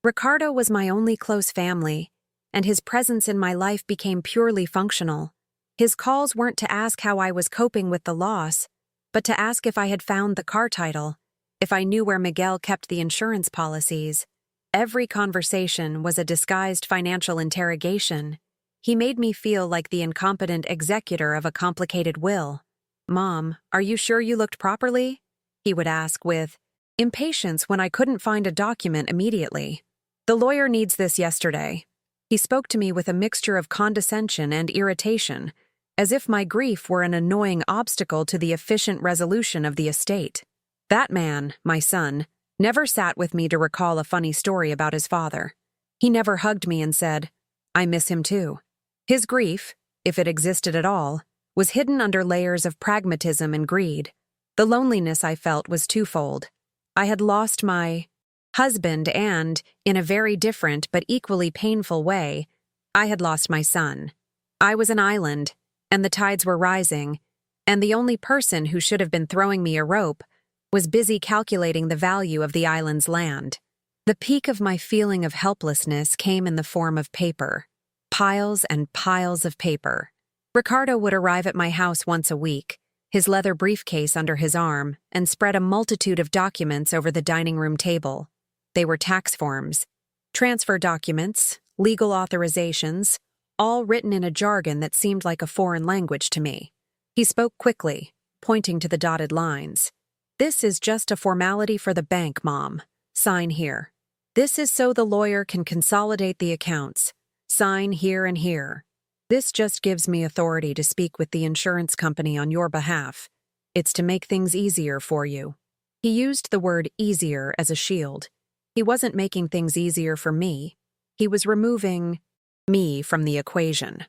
Ricardo was my only close family, and his presence in my life became purely functional. His calls weren't to ask how I was coping with the loss, but to ask if I had found the car title, if I knew where Miguel kept the insurance policies. Every conversation was a disguised financial interrogation. He made me feel like the incompetent executor of a complicated will. "Mom, are you sure you looked properly?" he would ask with impatience when I couldn't find a document immediately. "The lawyer needs this yesterday." He spoke to me with a mixture of condescension and irritation, as if my grief were an annoying obstacle to the efficient resolution of the estate. That man, my son, never sat with me to recall a funny story about his father. He never hugged me and said, "I miss him too." His grief, if it existed at all, was hidden under layers of pragmatism and greed. The loneliness I felt was twofold. I had lost my husband and, in a very different but equally painful way, I had lost my son. I was an island, and the tides were rising, and the only person who should have been throwing me a rope was busy calculating the value of the island's land. The peak of my feeling of helplessness came in the form of paper. Piles and piles of paper. Ricardo would arrive at my house once a week, his leather briefcase under his arm, and spread a multitude of documents over the dining room table. They were tax forms, transfer documents, legal authorizations, all written in a jargon that seemed like a foreign language to me. He spoke quickly, pointing to the dotted lines. "This is just a formality for the bank, Mom. Sign here. This is so the lawyer can consolidate the accounts. Sign here and here. This just gives me authority to speak with the insurance company on your behalf. It's to make things easier for you." He used the word easier as a shield. He wasn't making things easier for me. He was removing me from the equation.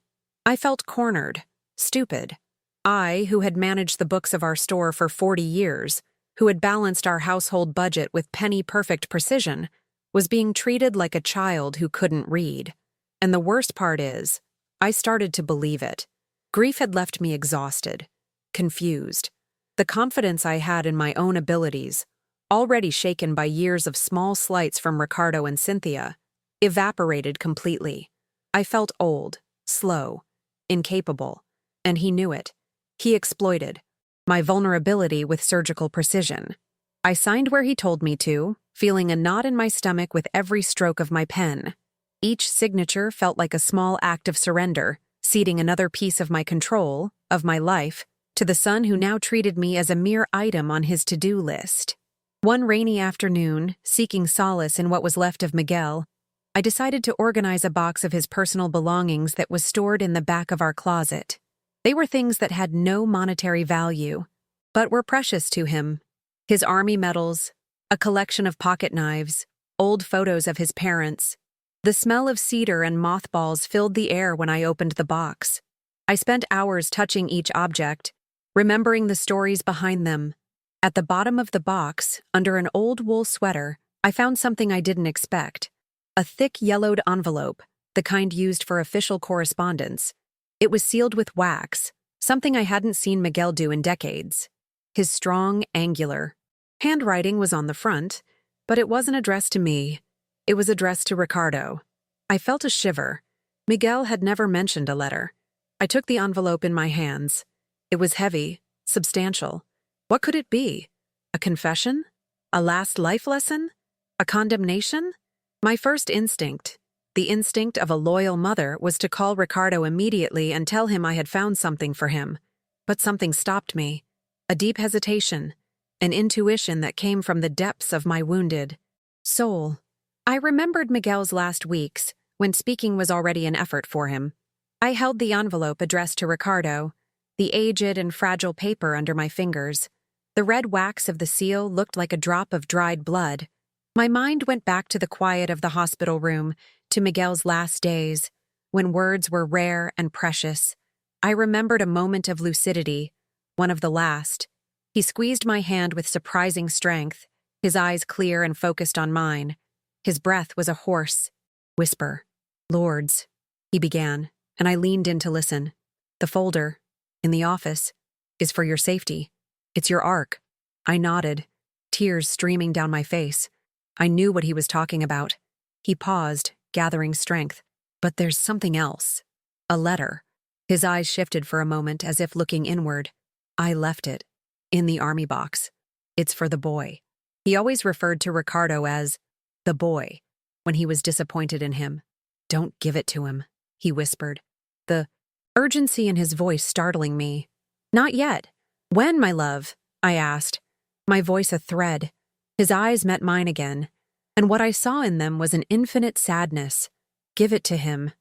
I felt cornered, stupid. I, who had managed the books of our store for 40 years, who had balanced our household budget with penny-perfect precision, was being treated like a child who couldn't read. And the worst part is, I started to believe it. Grief had left me exhausted, confused. The confidence I had in my own abilities, already shaken by years of small slights from Ricardo and Cynthia, evaporated completely. I felt old, slow, incapable, and he knew it. He exploited my vulnerability with surgical precision. I signed where he told me to, feeling a knot in my stomach with every stroke of my pen. Each signature felt like a small act of surrender, ceding another piece of my control, of my life, to the son who now treated me as a mere item on his to-do list. One rainy afternoon, seeking solace in what was left of Miguel, I decided to organize a box of his personal belongings that was stored in the back of our closet. They were things that had no monetary value, but were precious to him. His army medals, a collection of pocket knives, old photos of his parents. The smell of cedar and mothballs filled the air when I opened the box. I spent hours touching each object, remembering the stories behind them. At the bottom of the box, under an old wool sweater, I found something I didn't expect. A thick yellowed envelope, the kind used for official correspondence. It was sealed with wax, something I hadn't seen Miguel do in decades. His strong, angular handwriting was on the front, but it wasn't addressed to me. It was addressed to Ricardo. I felt a shiver. Miguel had never mentioned a letter. I took the envelope in my hands. It was heavy, substantial. What could it be? A confession? A last life lesson? A condemnation? My first instinct, the instinct of a loyal mother, was to call Ricardo immediately and tell him I had found something for him. But something stopped me. A deep hesitation, an intuition that came from the depths of my wounded soul. I remembered Miguel's last weeks, when speaking was already an effort for him. I held the envelope addressed to Ricardo, the aged and fragile paper under my fingers. The red wax of the seal looked like a drop of dried blood. My mind went back to the quiet of the hospital room, to Miguel's last days, when words were rare and precious. I remembered a moment of lucidity, one of the last. He squeezed my hand with surprising strength, his eyes clear and focused on mine. His breath was a hoarse whisper. "Lords," he began, and I leaned in to listen. "The folder, in the office, is for your safety. It's your ark." I nodded, tears streaming down my face. I knew what he was talking about. He paused, gathering strength. "But there's something else. A letter." His eyes shifted for a moment as if looking inward. "I left it. In the army box. It's for the boy." He always referred to Ricardo as the boy when he was disappointed in him. "Don't give it to him," he whispered, the urgency in his voice startling me. "Not yet. When, my love?" I asked, my voice a thread. His eyes met mine again, and what I saw in them was an infinite sadness. "Give it to him.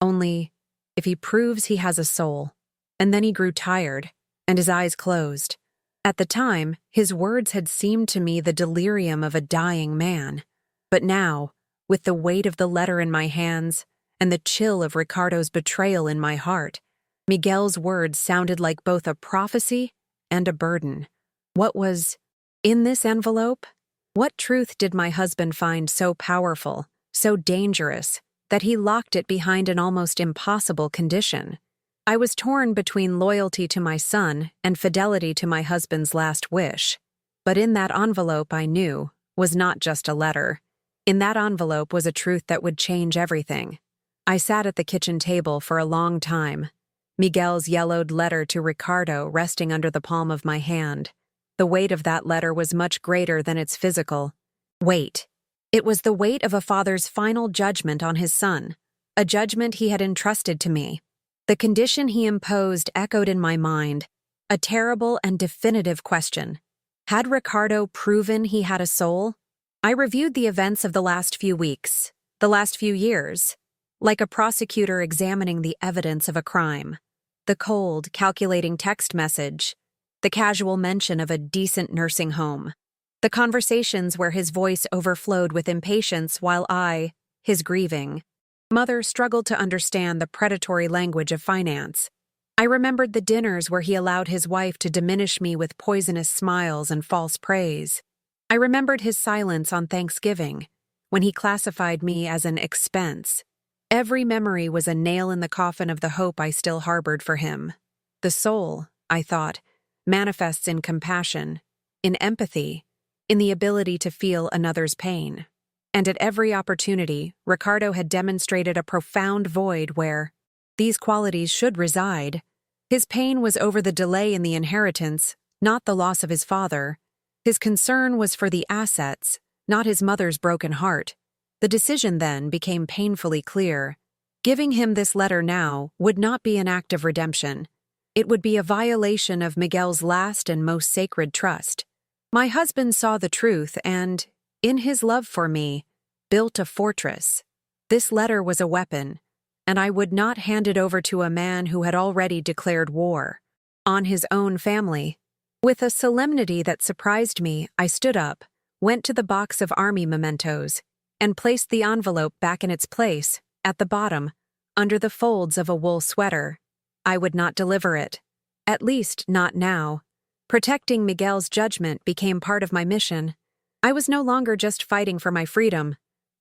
Only if he proves he has a soul." And then he grew tired, and his eyes closed. At the time, his words had seemed to me the delirium of a dying man. But now, with the weight of the letter in my hands and the chill of Ricardo's betrayal in my heart, Miguel's words sounded like both a prophecy and a burden. What was in this envelope? What truth did my husband find so powerful, so dangerous, that he locked it behind an almost impossible condition? I was torn between loyalty to my son and fidelity to my husband's last wish. But in that envelope, I knew, was not just a letter. In that envelope was a truth that would change everything. I sat at the kitchen table for a long time, Miguel's yellowed letter to Ricardo resting under the palm of my hand. The weight of that letter was much greater than its physical weight. It was the weight of a father's final judgment on his son, a judgment he had entrusted to me. The condition he imposed echoed in my mind, a terrible and definitive question. Had Ricardo proven he had a soul? I reviewed the events of the last few weeks, the last few years, like a prosecutor examining the evidence of a crime. The cold, calculating text message, the casual mention of a decent nursing home, the conversations where his voice overflowed with impatience while I, his grieving mother, struggled to understand the predatory language of finance. I remembered the dinners where he allowed his wife to diminish me with poisonous smiles and false praise. I remembered his silence on Thanksgiving, when he classified me as an expense. Every memory was a nail in the coffin of the hope I still harbored for him. The soul, I thought, manifests in compassion, in empathy, in the ability to feel another's pain. And at every opportunity, Ricardo had demonstrated a profound void where these qualities should reside. His pain was over the delay in the inheritance, not the loss of his father. His concern was for the assets, not his mother's broken heart. The decision then became painfully clear. Giving him this letter now would not be an act of redemption. It would be a violation of Miguel's last and most sacred trust. My husband saw the truth and, in his love for me, built a fortress. This letter was a weapon, and I would not hand it over to a man who had already declared war on his own family. With a solemnity that surprised me, I stood up, went to the box of army mementos, and placed the envelope back in its place, at the bottom, under the folds of a wool sweater. I would not deliver it. At least, not now. Protecting Miguel's judgment became part of my mission. I was no longer just fighting for my freedom.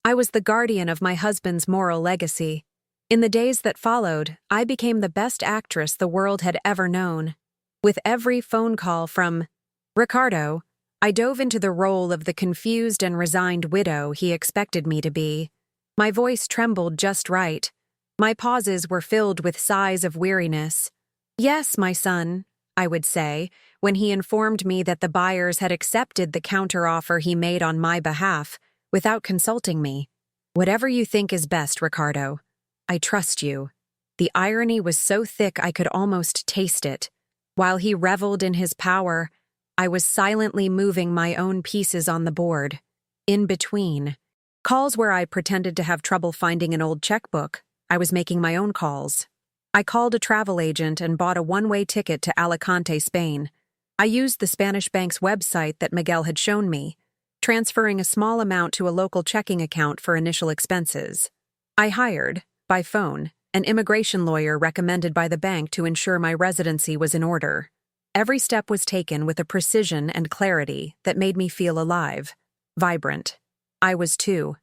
I was the guardian of my husband's moral legacy. In the days that followed, I became the best actress the world had ever known. With every phone call from Ricardo, I dove into the role of the confused and resigned widow he expected me to be. My voice trembled just right. My pauses were filled with sighs of weariness. "Yes, my son," I would say, when he informed me that the buyers had accepted the counteroffer he made on my behalf, without consulting me. "Whatever you think is best, Ricardo. I trust you." The irony was so thick I could almost taste it. While he reveled in his power, I was silently moving my own pieces on the board. In between calls where I pretended to have trouble finding an old checkbook, I was making my own calls. I called a travel agent and bought a one-way ticket to Alicante, Spain. I used the Spanish bank's website that Miguel had shown me, transferring a small amount to a local checking account for initial expenses. I hired, by phone, an immigration lawyer recommended by the bank to ensure my residency was in order. Every step was taken with a precision and clarity that made me feel alive, vibrant. I was two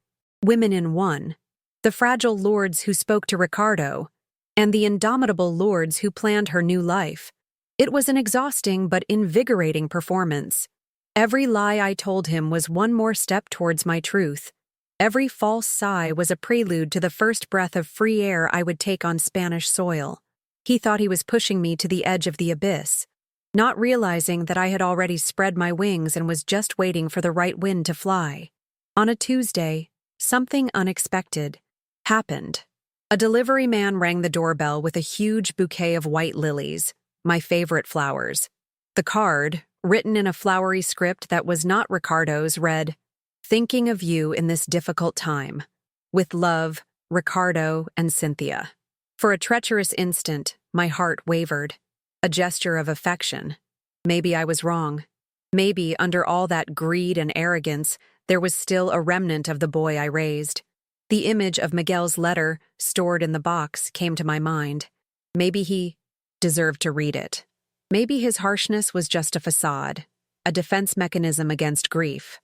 women in one, the fragile lords who spoke to Ricardo, and the indomitable lords who planned her new life. It was an exhausting but invigorating performance. Every lie I told him was one more step towards my truth. Every false sigh was a prelude to the first breath of free air I would take on Spanish soil. He thought he was pushing me to the edge of the abyss, not realizing that I had already spread my wings and was just waiting for the right wind to fly. On a Tuesday, something unexpected happened. A delivery man rang the doorbell with a huge bouquet of white lilies, my favorite flowers. The card, written in a flowery script that was not Ricardo's, read, "Thinking of you in this difficult time. With love, Ricardo and Cynthia." For a treacherous instant, my heart wavered. A gesture of affection. Maybe I was wrong. Maybe, under all that greed and arrogance, there was still a remnant of the boy I raised. The image of Miguel's letter, stored in the box, came to my mind. Maybe he deserved to read it. Maybe his harshness was just a facade, a defense mechanism against grief.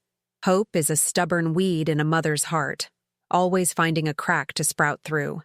Hope is a stubborn weed in a mother's heart, always finding a crack to sprout through.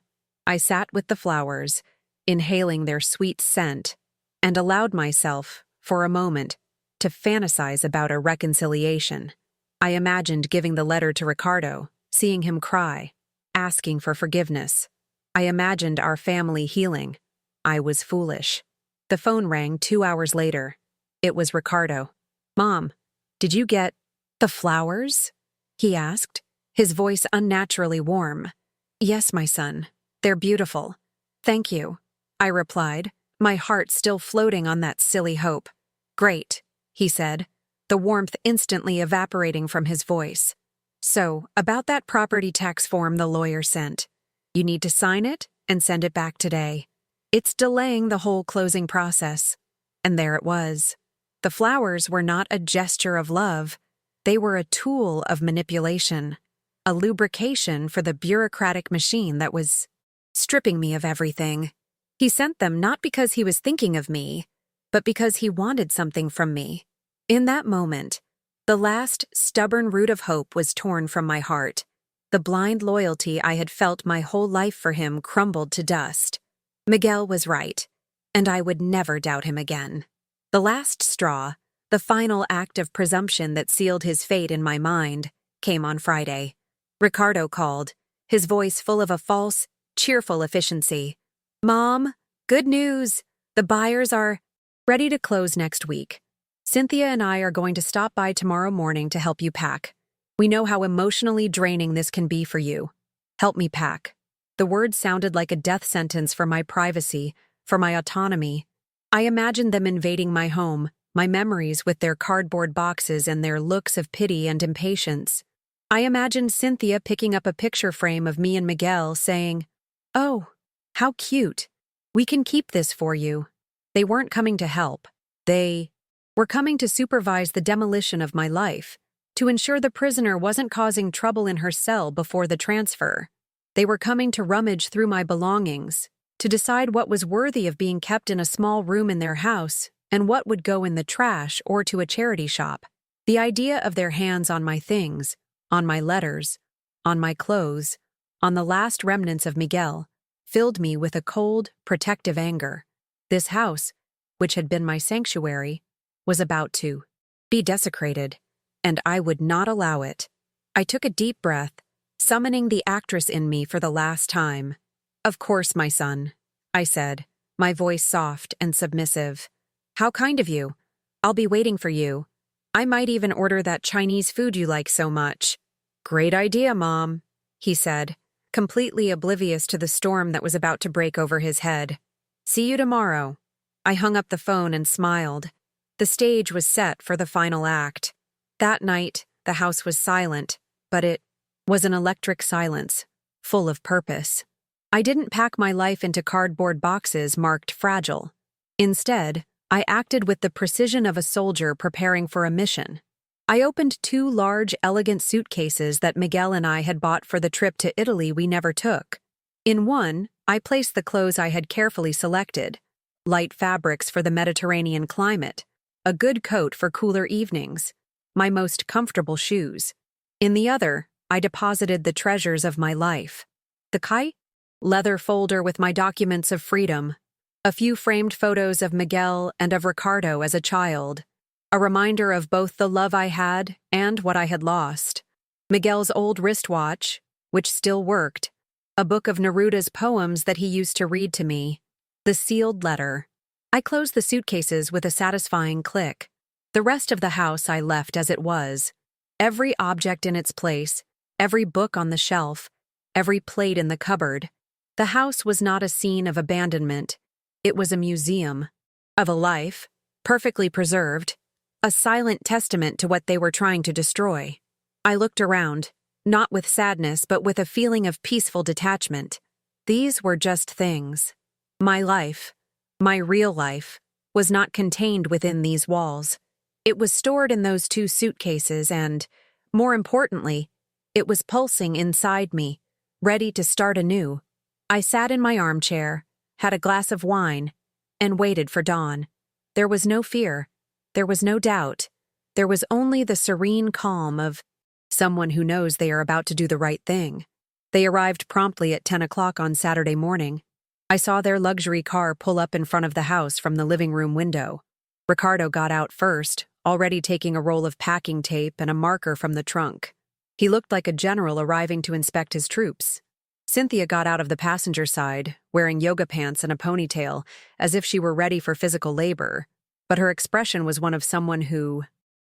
I sat with the flowers, inhaling their sweet scent, and allowed myself, for a moment, to fantasize about a reconciliation. I imagined giving the letter to Ricardo, seeing him cry, asking for forgiveness. I imagined our family healing. I was foolish. The phone rang 2 hours later. It was Ricardo. "Mom, did you get the flowers?" he asked, his voice unnaturally warm. "Yes, my son. They're beautiful. Thank you," I replied, my heart still floating on that silly hope. "Great," he said, the warmth instantly evaporating from his voice. "So, about that property tax form the lawyer sent. You need to sign it and send it back today. It's delaying the whole closing process." And there it was. The flowers were not a gesture of love. They were a tool of manipulation, a lubrication for the bureaucratic machine that was stripping me of everything. He sent them not because he was thinking of me, but because he wanted something from me. In that moment, the last stubborn root of hope was torn from my heart. The blind loyalty I had felt my whole life for him crumbled to dust. Miguel was right, and I would never doubt him again. The last straw, The final act of presumption that sealed his fate in my mind came on Friday. Ricardo called, his voice full of a false, cheerful efficiency. "Mom, good news! The buyers are ready to close next week. Cynthia and I are going to stop by tomorrow morning to help you pack. We know how emotionally draining this can be for you. Help me pack." The words sounded like a death sentence for my privacy, for my autonomy. I imagined them invading my home, my memories with their cardboard boxes and their looks of pity and impatience. I imagined Cynthia picking up a picture frame of me and Miguel, saying, "Oh, how cute. We can keep this for you." They weren't coming to help. They were coming to supervise the demolition of my life, to ensure the prisoner wasn't causing trouble in her cell before the transfer. They were coming to rummage through my belongings, to decide what was worthy of being kept in a small room in their house and what would go in the trash or to a charity shop. The idea of their hands on my things, on my letters, on my clothes, on the last remnants of Miguel, filled me with a cold, protective anger. This house, which had been my sanctuary, was about to be desecrated, and I would not allow it. I took a deep breath, summoning the actress in me for the last time. "Of course, my son," I said, my voice soft and submissive. "How kind of you. I'll be waiting for you. I might even order that Chinese food you like so much." "Great idea, Mom," he said, completely oblivious to the storm that was about to break over his head. "See you tomorrow." I hung up the phone and smiled. The stage was set for the final act. That night, the house was silent, but it was an electric silence, full of purpose. I didn't pack my life into cardboard boxes marked fragile. Instead, I acted with the precision of a soldier preparing for a mission. I opened 2 large, elegant suitcases that Miguel and I had bought for the trip to Italy we never took. In one, I placed the clothes I had carefully selected: light fabrics for the Mediterranean climate, a good coat for cooler evenings, my most comfortable shoes. In the other, I deposited the treasures of my life: the leather folder with my documents of freedom, a few framed photos of Miguel and of Ricardo as a child, a reminder of both the love I had and what I had lost, Miguel's old wristwatch, which still worked, a book of Neruda's poems that he used to read to me, the sealed letter. I closed the suitcases with a satisfying click. The rest of the house I left as it was. Every object in its place, every book on the shelf, every plate in the cupboard. The house was not a scene of abandonment. It was a museum of a life, perfectly preserved, a silent testament to what they were trying to destroy. I looked around, not with sadness but with a feeling of peaceful detachment. These were just things. My life, my real life, was not contained within these walls. It was stored in those 2 suitcases and, more importantly, it was pulsing inside me, ready to start anew. I sat in my armchair, had a glass of wine, and waited for dawn. There was no fear. There was no doubt. There was only the serene calm of someone who knows they are about to do the right thing. They arrived promptly at 10 o'clock on Saturday morning. I saw their luxury car pull up in front of the house from the living room window. Ricardo got out first, already taking a roll of packing tape and a marker from the trunk. He looked like a general arriving to inspect his troops. Cynthia got out of the passenger side, wearing yoga pants and a ponytail, as if she were ready for physical labor, but her expression was one of someone who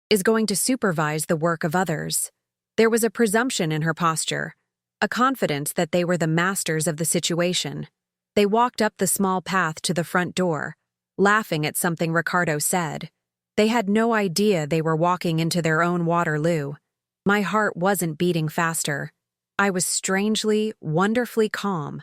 is going to supervise the work of others. There was a presumption in her posture, a confidence that they were the masters of the situation. They walked up the small path to the front door, laughing at something Ricardo said. They had no idea they were walking into their own Waterloo. My heart wasn't beating faster. I was strangely, wonderfully calm.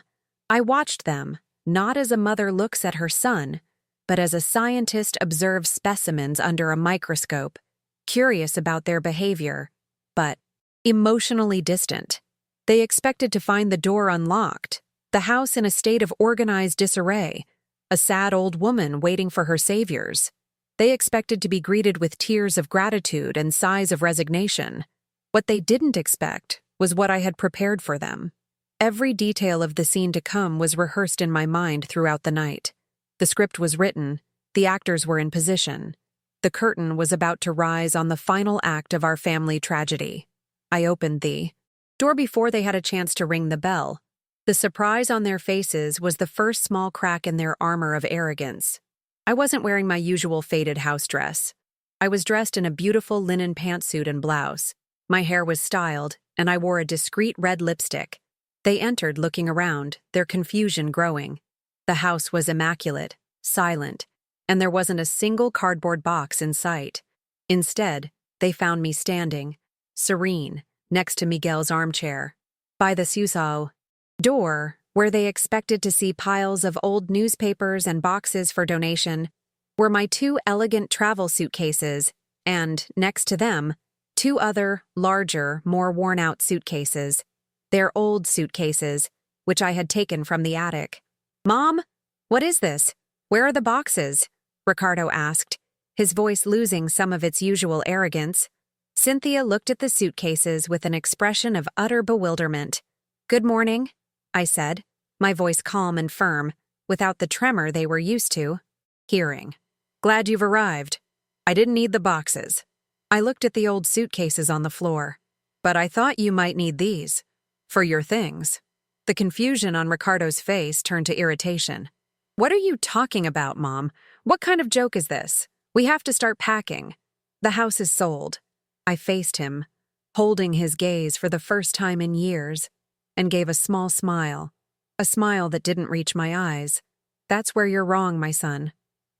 I watched them, not as a mother looks at her son, but as a scientist observes specimens under a microscope, curious about their behavior, but emotionally distant. They expected to find the door unlocked, the house in a state of organized disarray, a sad old woman waiting for her saviors. They expected to be greeted with tears of gratitude and sighs of resignation. What they didn't expect was what I had prepared for them. Every detail of the scene to come was rehearsed in my mind throughout the night. The script was written, the actors were in position. The curtain was about to rise on the final act of our family tragedy. I opened the door before they had a chance to ring the bell. The surprise on their faces was the first small crack in their armor of arrogance. I wasn't wearing my usual faded house dress. I was dressed in a beautiful linen pantsuit and blouse. My hair was styled, and I wore a discreet red lipstick. They entered looking around, their confusion growing. The house was immaculate, silent, and there wasn't a single cardboard box in sight. Instead, they found me standing, serene, next to Miguel's armchair. By the Susao door, where they expected to see piles of old newspapers and boxes for donation, were my 2 elegant travel suitcases, and, next to them, 2 other, larger, more worn-out suitcases. Their old suitcases, which I had taken from the attic. "Mom, what is this? Where are the boxes?" Ricardo asked, his voice losing some of its usual arrogance. Cynthia looked at the suitcases with an expression of utter bewilderment. "Good morning," I said, my voice calm and firm, without the tremor they were used to. "Hearing. Glad you've arrived. I didn't need the boxes." I looked at the old suitcases on the floor. "But I thought you might need these. For your things." The confusion on Ricardo's face turned to irritation. "What are you talking about, Mom? What kind of joke is this? We have to start packing. The house is sold." I faced him, holding his gaze for the first time in years, and gave a small smile, a smile that didn't reach my eyes. "That's where you're wrong, my son,"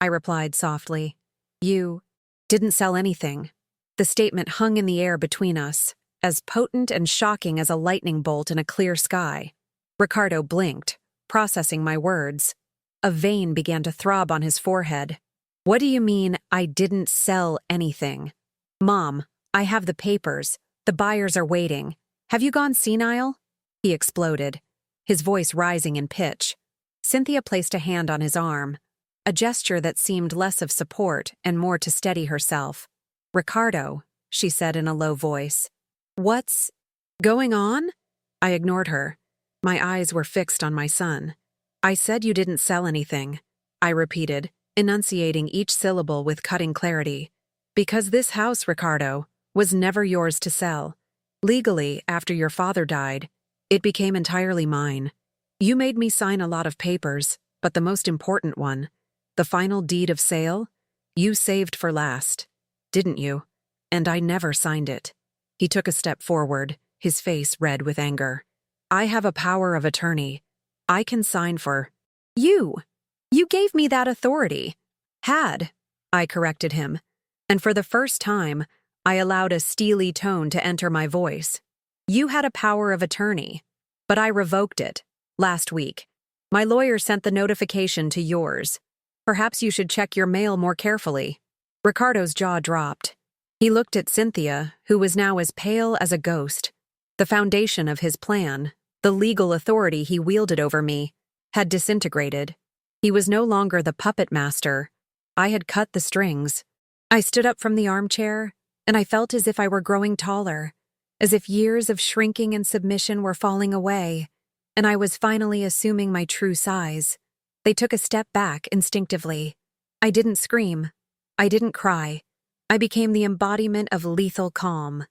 I replied softly. "You didn't sell anything." The statement hung in the air between us, as potent and shocking as a lightning bolt in a clear sky. Ricardo blinked, processing my words. A vein began to throb on his forehead. "What do you mean, I didn't sell anything?" "Mom, I have the papers. The buyers are waiting. Have you gone senile?" He exploded, his voice rising in pitch. Cynthia placed a hand on his arm, a gesture that seemed less of support and more to steady herself. "Ricardo," she said in a low voice. "What's going on?" I ignored her. My eyes were fixed on my son. "I said you didn't sell anything," I repeated, enunciating each syllable with cutting clarity. "Because this house, Ricardo, was never yours to sell. Legally, after your father died, it became entirely mine. You made me sign a lot of papers, but the most important one, the final deed of sale, you saved for last, didn't you? And I never signed it." He took a step forward, his face red with anger. "I have a power of attorney. I can sign for—" "You! You gave me that authority." "Had," I corrected him, and for the first time, I allowed a steely tone to enter my voice. "You had a power of attorney, but I revoked it, last week. My lawyer sent the notification to yours. Perhaps you should check your mail more carefully." Ricardo's jaw dropped. He looked at Cynthia, who was now as pale as a ghost. The foundation of his plan, the legal authority he wielded over me, had disintegrated. He was no longer the puppet master. I had cut the strings. I stood up from the armchair, and I felt as if I were growing taller, as if years of shrinking and submission were falling away, and I was finally assuming my true size. They took a step back instinctively. I didn't scream. I didn't cry. I became the embodiment of lethal calm.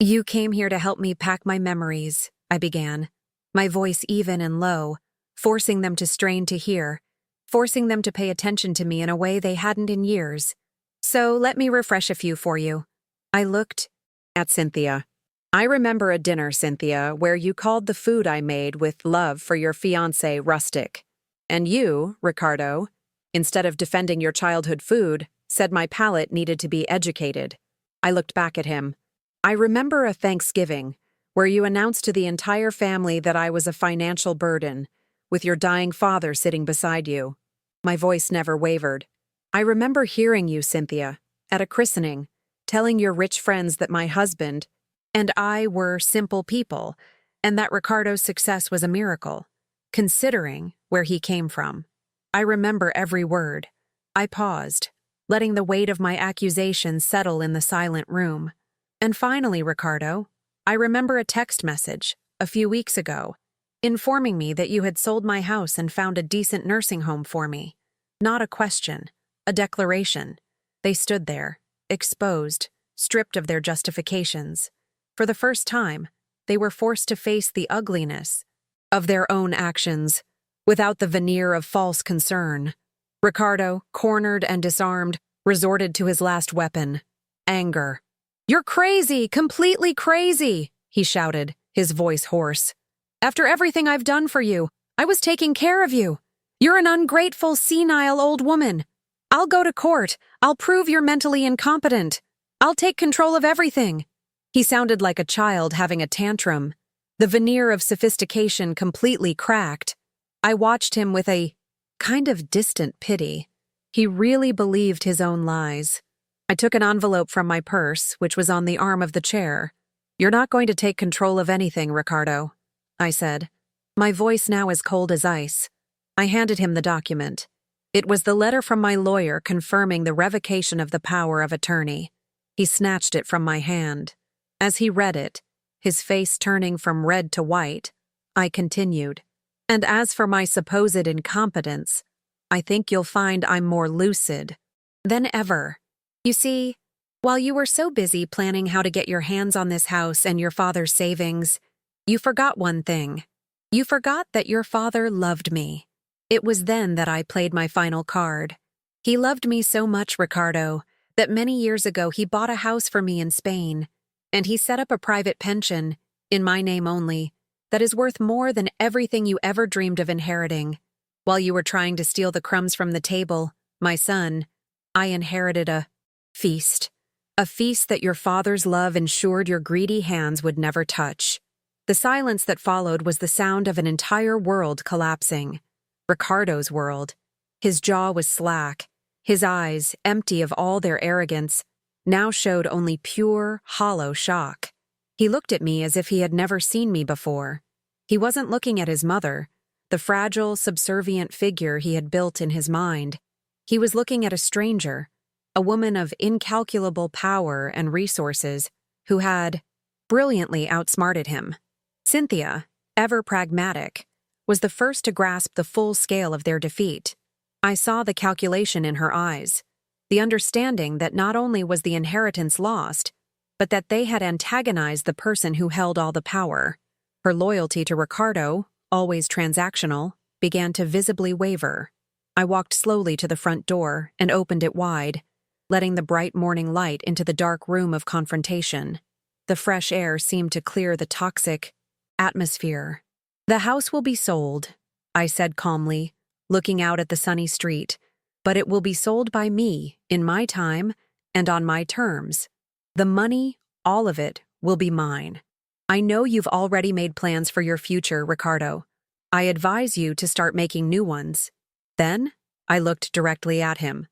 "You came here to help me pack my memories," I began, my voice even and low, forcing them to strain to hear, forcing them to pay attention to me in a way they hadn't in years. "So let me refresh a few for you." I looked at Cynthia. "I remember a dinner, Cynthia, where you called the food I made with love for your fiancé rustic. And you, Ricardo, instead of defending your childhood food, said my palate needed to be educated." I looked back at him. "I remember a Thanksgiving where you announced to the entire family that I was a financial burden, with your dying father sitting beside you." My voice never wavered. "I remember hearing you, Cynthia, at a christening, telling your rich friends that my husband and I were simple people, and that Ricardo's success was a miracle, considering where he came from. I remember every word." I paused, letting the weight of my accusation settle in the silent room. "And finally, Ricardo, I remember a text message, a few weeks ago, informing me that you had sold my house and found a decent nursing home for me. Not a question, a declaration. They stood there, exposed, stripped of their justifications. For the first time, they were forced to face the ugliness of their own actions, without the veneer of false concern. Ricardo, cornered and disarmed, resorted to his last weapon: anger. "You're crazy, completely crazy," he shouted, his voice hoarse. "After everything I've done for you, I was taking care of you. You're an ungrateful, senile old woman. I'll go to court. I'll prove you're mentally incompetent. I'll take control of everything." He sounded like a child having a tantrum. The veneer of sophistication completely cracked. I watched him with a kind of distant pity. He really believed his own lies. I took an envelope from my purse, which was on the arm of the chair. "You're not going to take control of anything, Ricardo," I said, my voice now as cold as ice. I handed him the document. It was the letter from my lawyer confirming the revocation of the power of attorney. He snatched it from my hand. As he read it, his face turning from red to white, I continued, "And as for my supposed incompetence, I think you'll find I'm more lucid than ever. You see, while you were so busy planning how to get your hands on this house and your father's savings, you forgot one thing. You forgot that your father loved me. It was then that I played my final card. He loved me so much, Ricardo, that many years ago he bought a house for me in Spain, and he set up a private pension, in my name only, that is worth more than everything you ever dreamed of inheriting. While you were trying to steal the crumbs from the table, my son, I inherited a feast that your father's love ensured your greedy hands would never touch." The silence that followed was the sound of an entire world collapsing. Ricardo's world. His jaw was slack. His eyes, empty of all their arrogance, now showed only pure, hollow shock. He looked at me as if he had never seen me before. He wasn't looking at his mother, the fragile, subservient figure he had built in his mind. He was looking at a stranger, a woman of incalculable power and resources, who had brilliantly outsmarted him. Cynthia, ever pragmatic, was the first to grasp the full scale of their defeat. I saw the calculation in her eyes, the understanding that not only was the inheritance lost, but that they had antagonized the person who held all the power. Her loyalty to Ricardo, always transactional, began to visibly waver. I walked slowly to the front door and opened it wide, letting the bright morning light into the dark room of confrontation. The fresh air seemed to clear the toxic atmosphere. "The house will be sold," I said calmly, looking out at the sunny street, "but it will be sold by me, in my time, and on my terms. The money, all of it, will be mine. I know you've already made plans for your future, Ricardo. I advise you to start making new ones." Then, I looked directly at him,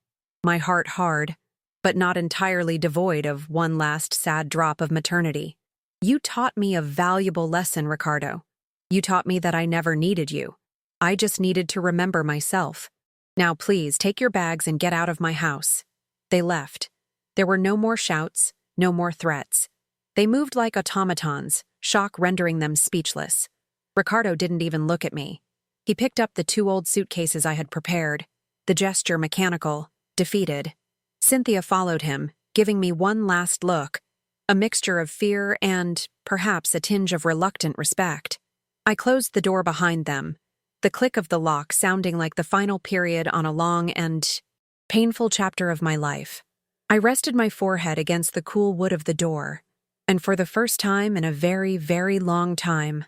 my heart hard, but not entirely devoid of one last sad drop of maternity. "You taught me a valuable lesson, Ricardo. You taught me that I never needed you. I just needed to remember myself. Now please take your bags and get out of my house." They left. There were no more shouts, no more threats. They moved like automatons, shock rendering them speechless. Ricardo didn't even look at me. He picked up the 2 old suitcases I had prepared, the gesture mechanical, defeated. Cynthia followed him, giving me one last look, a mixture of fear and, perhaps, a tinge of reluctant respect. I closed the door behind them, the click of the lock sounding like the final period on a long and painful chapter of my life. I rested my forehead against the cool wood of the door, and for the first time in a very, very long time,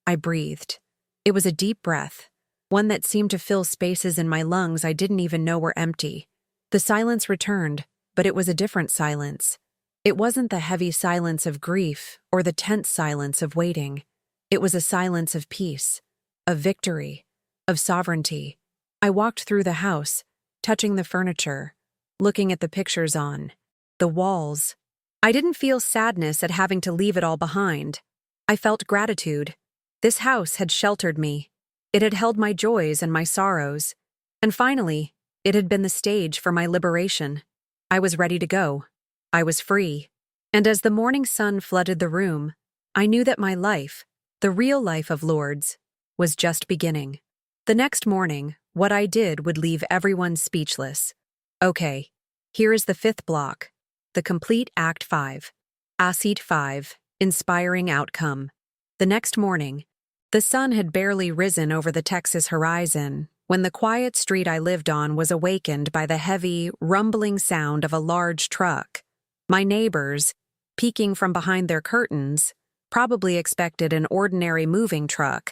I breathed. It was a deep breath, one that seemed to fill spaces in my lungs I didn't even know were empty. The silence returned, but it was a different silence. It wasn't the heavy silence of grief or the tense silence of waiting. It was a silence of peace, of victory, of sovereignty. I walked through the house, touching the furniture, looking at the pictures on the walls. I didn't feel sadness at having to leave it all behind. I felt gratitude. This house had sheltered me. It had held my joys and my sorrows. And finally, it had been the stage for my liberation. I was ready to go. I was free. And as the morning sun flooded the room, I knew that my life, the real life of Lourdes, was just beginning. The next morning, what I did would leave everyone speechless. Okay, Here is the fifth block, the complete Act 5. Acid 5, inspiring outcome. The next morning, the sun had barely risen over the Texas horizon when the quiet street I lived on was awakened by the heavy, rumbling sound of a large truck. My neighbors, peeking from behind their curtains, probably expected an ordinary moving truck,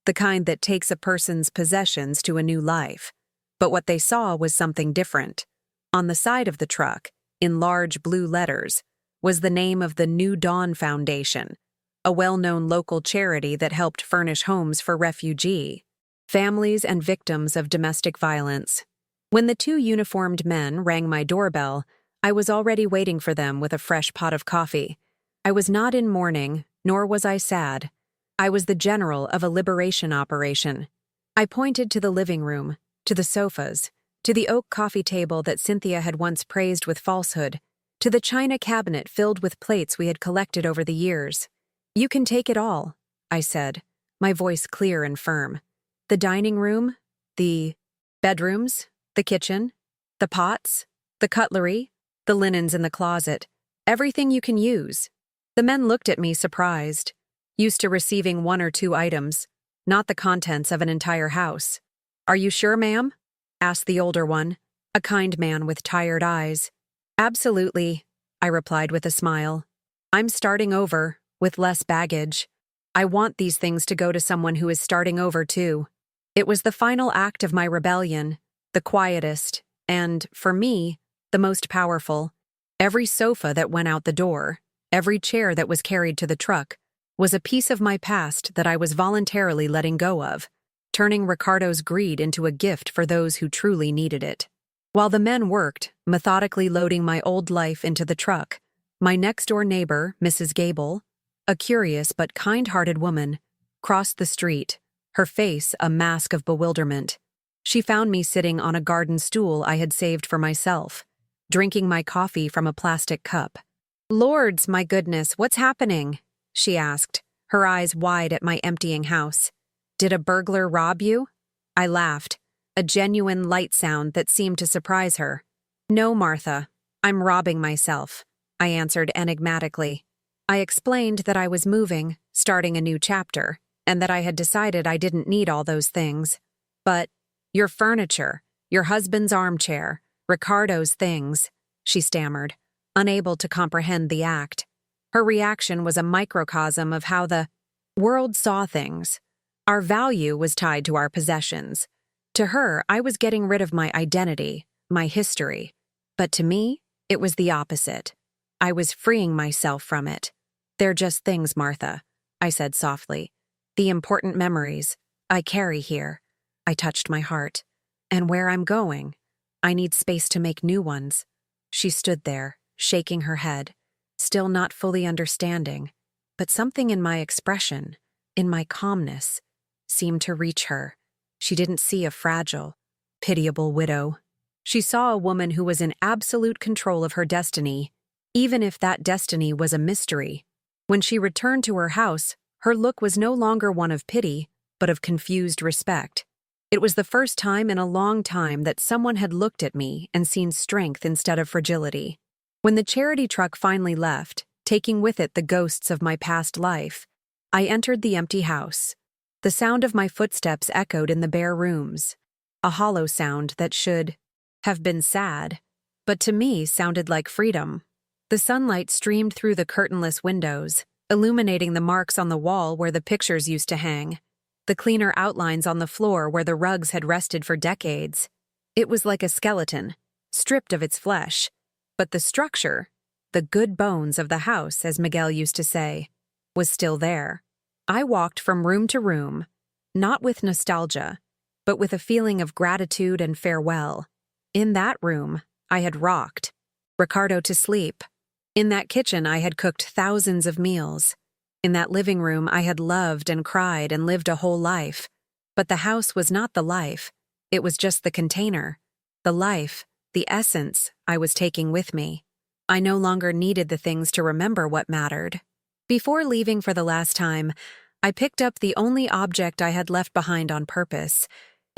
the kind that takes a person's possessions to a new life. But what they saw was something different. On the side of the truck, in large blue letters, was the name of the New Dawn Foundation, a well-known local charity that helped furnish homes for refugee families and victims of domestic violence. When the two uniformed men rang my doorbell, I was already waiting for them with a fresh pot of coffee. I was not in mourning, nor was I sad. I was the general of a liberation operation. I pointed to the living room, to the sofas, to the oak coffee table that Cynthia had once praised with falsehood, to the china cabinet filled with plates we had collected over the years. "You can take it all," I said, my voice clear and firm. "The dining room, the bedrooms, the kitchen, the pots, the cutlery, the linens in the closet, everything you can use." The men looked at me surprised, used to receiving one or two items, not the contents of an entire house. "Are you sure, ma'am?" asked the older one, a kind man with tired eyes. "Absolutely," I replied with a smile. "I'm starting over, with less baggage. I want these things to go to someone who is starting over too." It was the final act of my rebellion, the quietest, and, for me, the most powerful. Every sofa that went out the door, every chair that was carried to the truck, was a piece of my past that I was voluntarily letting go of, turning Ricardo's greed into a gift for those who truly needed it. While the men worked, methodically loading my old life into the truck, my next-door neighbor, Mrs. Gable, a curious but kind-hearted woman, crossed the street, her face a mask of bewilderment. She found me sitting on a garden stool I had saved for myself, drinking my coffee from a plastic cup. "Lords, my goodness, what's happening?" she asked, her eyes wide at my emptying house. "Did a burglar rob you?" I laughed, a genuine light sound that seemed to surprise her. "No, Martha, I'm robbing myself," I answered enigmatically. I explained that I was moving, starting a new chapter, and that I had decided I didn't need all those things. "But your furniture, your husband's armchair, Ricardo's things," she stammered, unable to comprehend the act. Her reaction was a microcosm of how the world saw things. Our value was tied to our possessions. To her, I was getting rid of my identity, my history. But to me, it was the opposite. I was freeing myself from it. "They're just things, Martha," I said softly. "The important memories I carry here." I touched my heart. "And where I'm going, I need space to make new ones." She stood there, shaking her head, still not fully understanding, but something in my expression, in my calmness, seemed to reach her. She didn't see a fragile, pitiable widow. She saw a woman who was in absolute control of her destiny, even if that destiny was a mystery. When she returned to her house, her look was no longer one of pity, but of confused respect. It was the first time in a long time that someone had looked at me and seen strength instead of fragility. When the charity truck finally left, taking with it the ghosts of my past life, I entered the empty house. The sound of my footsteps echoed in the bare rooms, a hollow sound that should have been sad, but to me sounded like freedom. The sunlight streamed through the curtainless windows, illuminating the marks on the wall where the pictures used to hang, the cleaner outlines on the floor where the rugs had rested for decades. It was like a skeleton, stripped of its flesh, but the structure, the good bones of the house, as Miguel used to say, was still there. I walked from room to room, not with nostalgia, but with a feeling of gratitude and farewell. In that room, I had rocked Ricardo to sleep. In that kitchen, I had cooked thousands of meals. In that living room, I had loved and cried and lived a whole life. But the house was not the life. It was just the container. The life, the essence, I was taking with me. I no longer needed the things to remember what mattered. Before leaving for the last time, I picked up the only object I had left behind on purpose.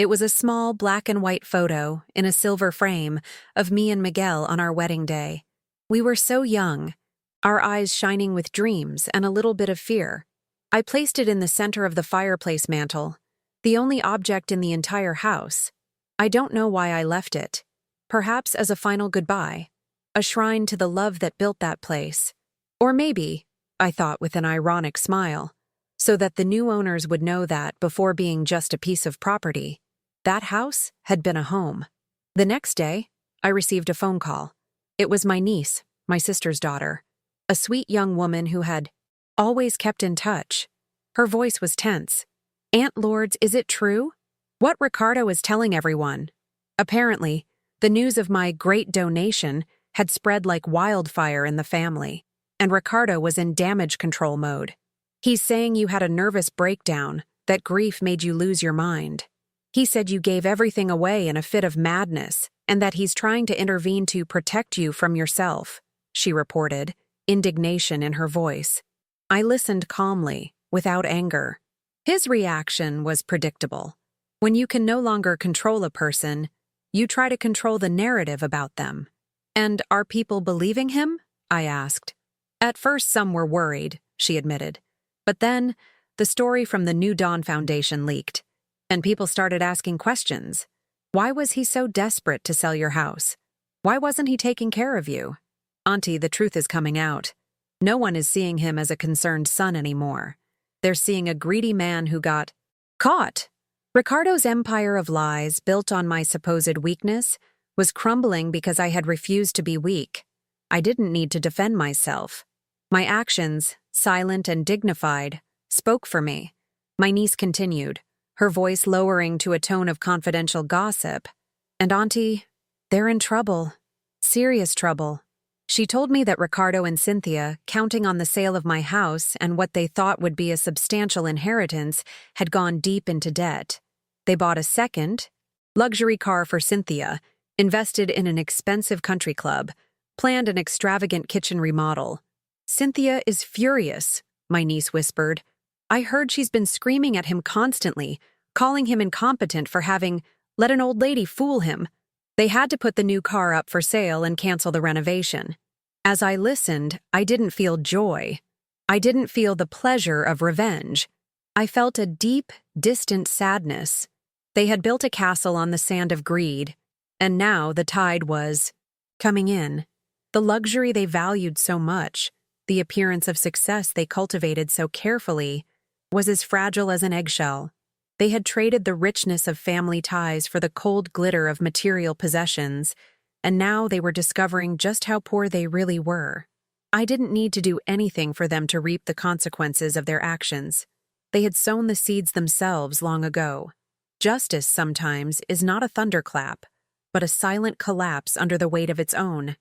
It was a small black and white photo in a silver frame of me and Miguel on our wedding day. We were so young, our eyes shining with dreams and a little bit of fear. I placed it in the center of the fireplace mantel, the only object in the entire house. I don't know why I left it. Perhaps as a final goodbye, a shrine to the love that built that place. Or maybe, I thought with an ironic smile, so that the new owners would know that before being just a piece of property, that house had been a home. The next day, I received a phone call. It was my niece, my sister's daughter, a sweet young woman who had always kept in touch. Her voice was tense. "Aunt Lourdes, is it true? What Ricardo is telling everyone?" Apparently, the news of my great donation had spread like wildfire in the family, and Ricardo was in damage control mode. "He's saying you had a nervous breakdown, that grief made you lose your mind. He said you gave everything away in a fit of madness, and that he's trying to intervene to protect you from yourself," she reported, indignation in her voice. I listened calmly, without anger. His reaction was predictable. When you can no longer control a person, you try to control the narrative about them. "And are people believing him?" I asked. "At first some were worried," she admitted. "But then, the story from the New Dawn Foundation leaked, and people started asking questions. Why was he so desperate to sell your house? Why wasn't he taking care of you? Auntie, the truth is coming out. No one is seeing him as a concerned son anymore. They're seeing a greedy man who got caught." Ricardo's empire of lies, built on my supposed weakness, was crumbling because I had refused to be weak. I didn't need to defend myself. My actions, silent and dignified, spoke for me. My niece continued, her voice lowering to a tone of confidential gossip. "And Auntie, they're in trouble. Serious trouble." She told me that Ricardo and Cynthia, counting on the sale of my house and what they thought would be a substantial inheritance, had gone deep into debt. They bought a second, luxury car for Cynthia, invested in an expensive country club, planned an extravagant kitchen remodel. "Cynthia is furious," my niece whispered. "I heard she's been screaming at him constantly, calling him incompetent for having let an old lady fool him." They had to put the new car up for sale and cancel the renovation. As I listened, I didn't feel joy. I didn't feel the pleasure of revenge. I felt a deep, distant sadness. They had built a castle on the sand of greed, and now the tide was coming in. The luxury they valued so much, the appearance of success they cultivated so carefully, was as fragile as an eggshell. They had traded the richness of family ties for the cold glitter of material possessions, and now they were discovering just how poor they really were. I didn't need to do anything for them to reap the consequences of their actions. They had sown the seeds themselves long ago. Justice sometimes is not a thunderclap, but a silent collapse under the weight of its own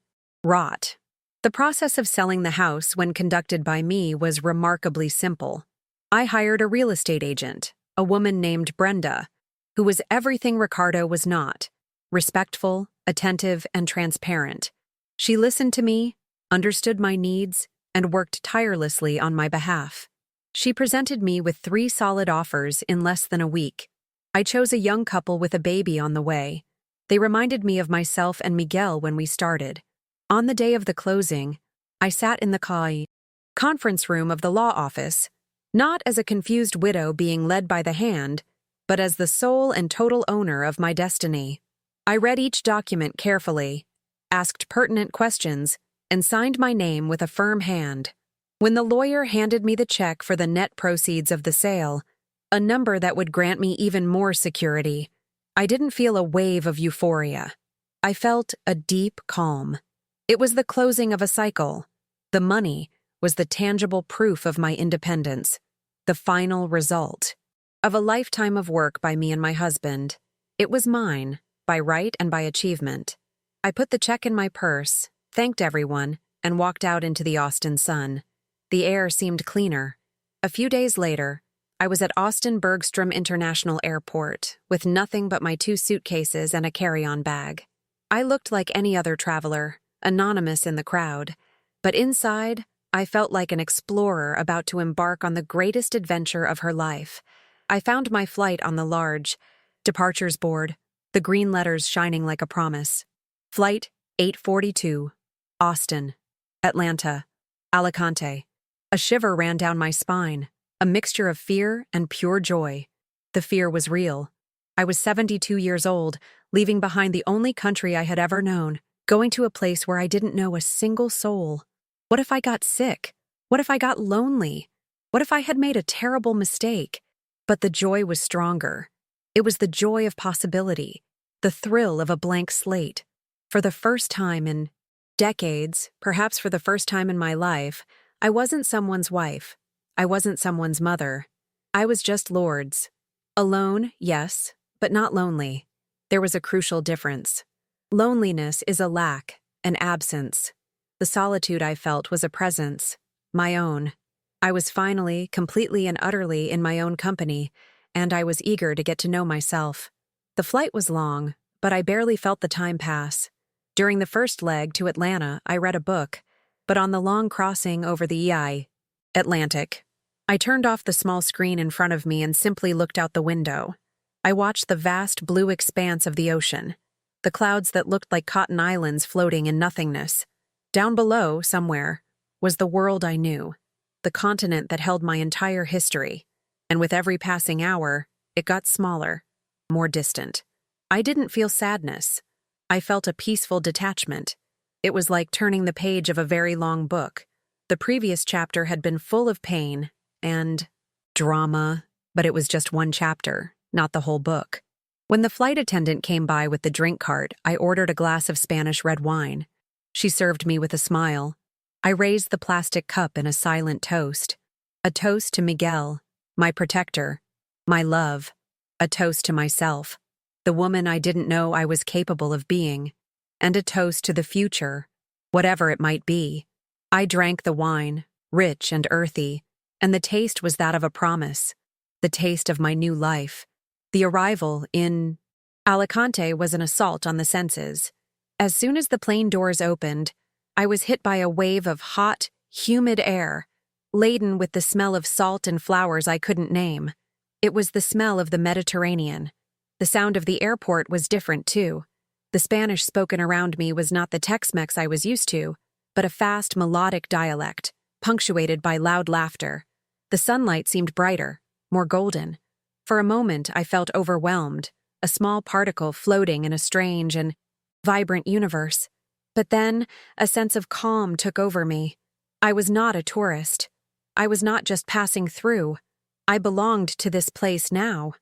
rot. The process of selling the house, when conducted by me, was remarkably simple. I hired a real estate agent, a woman named Brenda, who was everything Ricardo was not: respectful, attentive, and transparent. She listened to me, understood my needs, and worked tirelessly on my behalf. She presented me with 3 solid offers in less than a week. I chose a young couple with a baby on the way. They reminded me of myself and Miguel when we started. On the day of the closing, I sat in the conference room of the law office, not as a confused widow being led by the hand, but as the sole and total owner of my destiny. I read each document carefully, asked pertinent questions, and signed my name with a firm hand. When the lawyer handed me the check for the net proceeds of the sale, a number that would grant me even more security, I didn't feel a wave of euphoria. I felt a deep calm. It was the closing of a cycle. The money was the tangible proof of my independence, the final result of a lifetime of work by me and my husband. It was mine, by right and by achievement. I put the check in my purse, thanked everyone, and walked out into the Austin sun. The air seemed cleaner. A few days later, I was at Austin Bergstrom International Airport with nothing but my 2 suitcases and a carry-on bag. I looked like any other traveler, anonymous in the crowd, but inside, I felt like an explorer about to embark on the greatest adventure of her life. I found my flight on the large, Departures board, the green letters shining like a promise. Flight 842, Austin, Atlanta, Alicante. A shiver ran down my spine, a mixture of fear and pure joy. The fear was real. I was 72 years old, leaving behind the only country I had ever known, going to a place where I didn't know a single soul. What if I got sick? What if I got lonely? What if I had made a terrible mistake? But the joy was stronger. It was the joy of possibility, the thrill of a blank slate. For the first time in decades, perhaps for the first time in my life, I wasn't someone's wife. I wasn't someone's mother. I was just Lord's. Alone, yes, but not lonely. There was a crucial difference. Loneliness is a lack, an absence. The solitude I felt was a presence, my own. I was finally, completely and utterly in my own company, and I was eager to get to know myself. The flight was long, but I barely felt the time pass. During the first leg to Atlanta, I read a book, but on the long crossing over the Atlantic, I turned off the small screen in front of me and simply looked out the window. I watched the vast blue expanse of the ocean, the clouds that looked like cotton islands floating in nothingness. Down below, somewhere, was the world I knew, the continent that held my entire history, and with every passing hour, it got smaller, more distant. I didn't feel sadness. I felt a peaceful detachment. It was like turning the page of a very long book. The previous chapter had been full of pain and drama, but it was just one chapter, not the whole book. When the flight attendant came by with the drink cart, I ordered a glass of Spanish red wine. She served me with a smile. I raised the plastic cup in a silent toast. A toast to Miguel, my protector, my love. A toast to myself, the woman I didn't know I was capable of being. And a toast to the future, whatever it might be. I drank the wine, rich and earthy, and the taste was that of a promise, the taste of my new life. The arrival in Alicante was an assault on the senses. As soon as the plane doors opened, I was hit by a wave of hot, humid air, laden with the smell of salt and flowers I couldn't name. It was the smell of the Mediterranean. The sound of the airport was different, too. The Spanish spoken around me was not the Tex-Mex I was used to, but a fast, melodic dialect, punctuated by loud laughter. The sunlight seemed brighter, more golden. For a moment, I felt overwhelmed, a small particle floating in a strange and vibrant universe. But then, a sense of calm took over me. I was not a tourist. I was not just passing through. I belonged to this place now.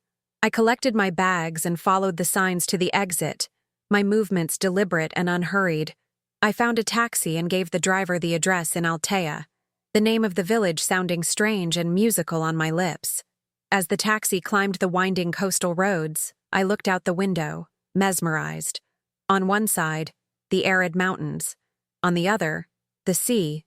I collected my bags and followed the signs to the exit, my movements deliberate and unhurried. I found a taxi and gave the driver the address in Altea, the name of the village sounding strange and musical on my lips. As the taxi climbed the winding coastal roads, I looked out the window, mesmerized. On one side, the arid mountains. On the other, the sea,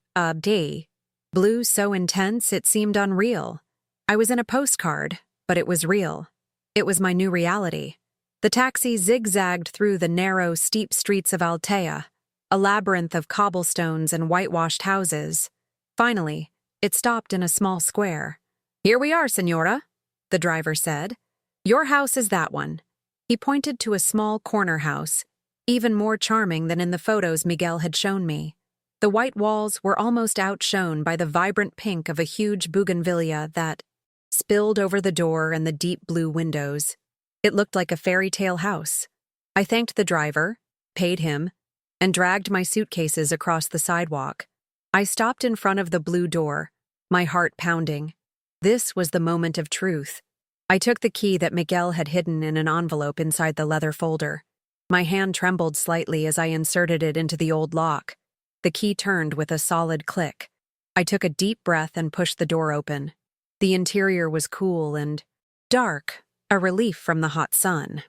blue so intense it seemed unreal. I was in a postcard, but it was real. It was my new reality. The taxi zigzagged through the narrow, steep streets of Altea, a labyrinth of cobblestones and whitewashed houses. Finally, it stopped in a small square. "Here we are, senora," the driver said. "Your house is that one." He pointed to a small corner house, even more charming than in the photos Miguel had shown me. The white walls were almost outshone by the vibrant pink of a huge bougainvillea that spilled over the door and the deep blue windows. It looked like a fairy tale house. I thanked the driver, paid him, and dragged my suitcases across the sidewalk. I stopped in front of the blue door, my heart pounding. This was the moment of truth. I took the key that Miguel had hidden in an envelope inside the leather folder. My hand trembled slightly as I inserted it into the old lock. The key turned with a solid click. I took a deep breath and pushed the door open. The interior was cool and dark, a relief from the hot sun.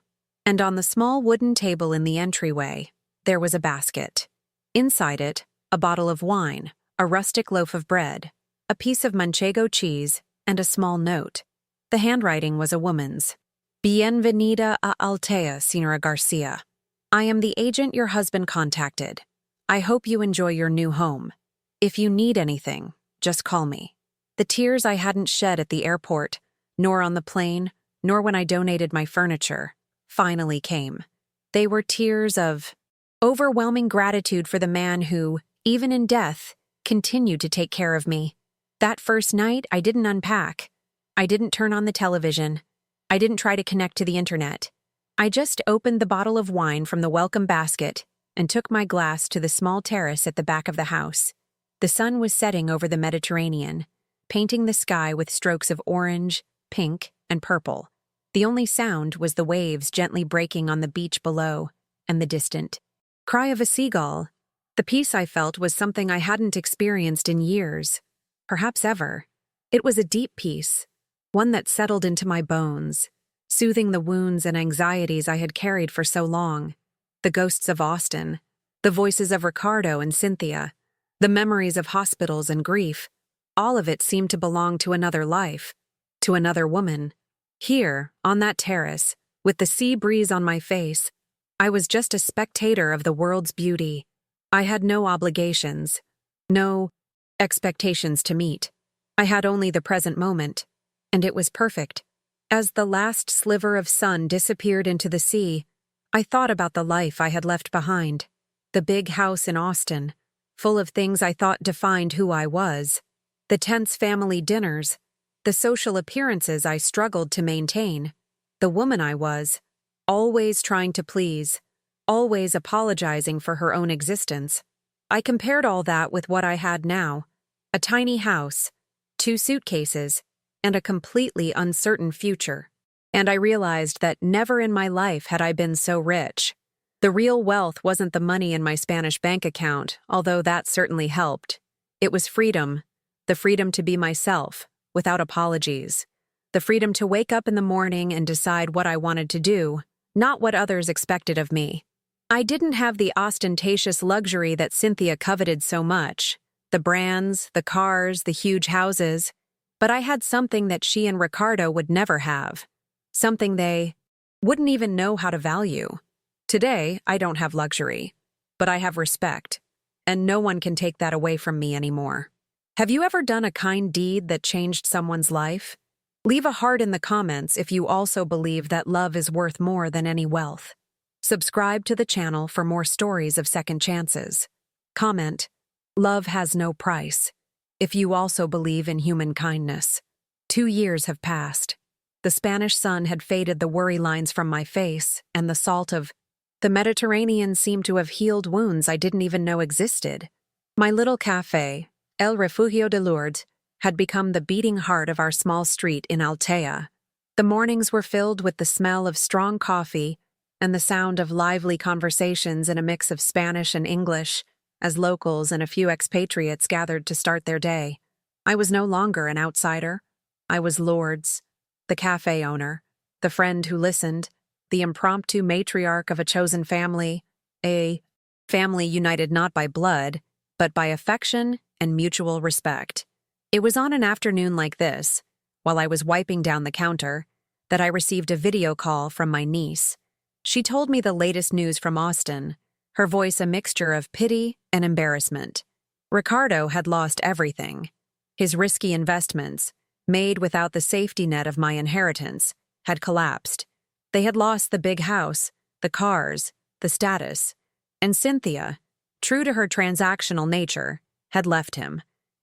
And on the small wooden table in the entryway, there was a basket. Inside it, a bottle of wine, a rustic loaf of bread, a piece of manchego cheese, and a small note. The handwriting was a woman's. "Bienvenida a Altea, Señora Garcia. I am the agent your husband contacted. I hope you enjoy your new home. If you need anything, just call me." The tears I hadn't shed at the airport, nor on the plane, nor when I donated my furniture, finally came. They were tears of overwhelming gratitude for the man who, even in death, continued to take care of me. That first night, I didn't unpack. I didn't turn on the television. I didn't try to connect to the internet. I just opened the bottle of wine from the welcome basket and took my glass to the small terrace at the back of the house. The sun was setting over the Mediterranean, painting the sky with strokes of orange, pink, and purple. The only sound was the waves gently breaking on the beach below and the distant cry of a seagull. The peace I felt was something I hadn't experienced in years, perhaps ever. It was a deep peace, one that settled into my bones, soothing the wounds and anxieties I had carried for so long. The ghosts of Austin, the voices of Ricardo and Cynthia, the memories of hospitals and grief, all of it seemed to belong to another life, to another woman. Here, on that terrace, with the sea breeze on my face, I was just a spectator of the world's beauty. I had no obligations, no expectations to meet. I had only the present moment, and it was perfect. As the last sliver of sun disappeared into the sea, I thought about the life I had left behind. The big house in Austin, full of things I thought defined who I was. The tense family dinners, the social appearances I struggled to maintain. The woman I was, always trying to please, always apologizing for her own existence. I compared all that with what I had now: a tiny house, 2 suitcases, and a completely uncertain future. And I realized that never in my life had I been so rich. The real wealth wasn't the money in my Spanish bank account, although that certainly helped. It was freedom, the freedom to be myself, without apologies. The freedom to wake up in the morning and decide what I wanted to do, not what others expected of me. I didn't have the ostentatious luxury that Cynthia coveted so much, the brands, the cars, the huge houses, but I had something that she and Ricardo would never have, something they wouldn't even know how to value. Today, I don't have luxury, but I have respect, and no one can take that away from me anymore. Have you ever done a kind deed that changed someone's life? Leave a heart in the comments if you also believe that love is worth more than any wealth. Subscribe to the channel for more stories of second chances. Comment, "Love has no price," if you also believe in human kindness. 2 years have passed. The Spanish sun had faded the worry lines from my face, and the salt of the Mediterranean seemed to have healed wounds I didn't even know existed. My little café, El Refugio de Lourdes, had become the beating heart of our small street in Altea. The mornings were filled with the smell of strong coffee and the sound of lively conversations in a mix of Spanish and English, as locals and a few expatriates gathered to start their day. I was no longer an outsider. I was Lourdes, the cafe owner, the friend who listened, the impromptu matriarch of a chosen family, a family united not by blood, but by affection and mutual respect. It was on an afternoon like this, while I was wiping down the counter, that I received a video call from my niece. She told me the latest news from Austin, her voice a mixture of pity and embarrassment. Ricardo had lost everything. His risky investments, made without the safety net of my inheritance, had collapsed. They had lost the big house, the cars, the status, and Cynthia, true to her transactional nature, had left him,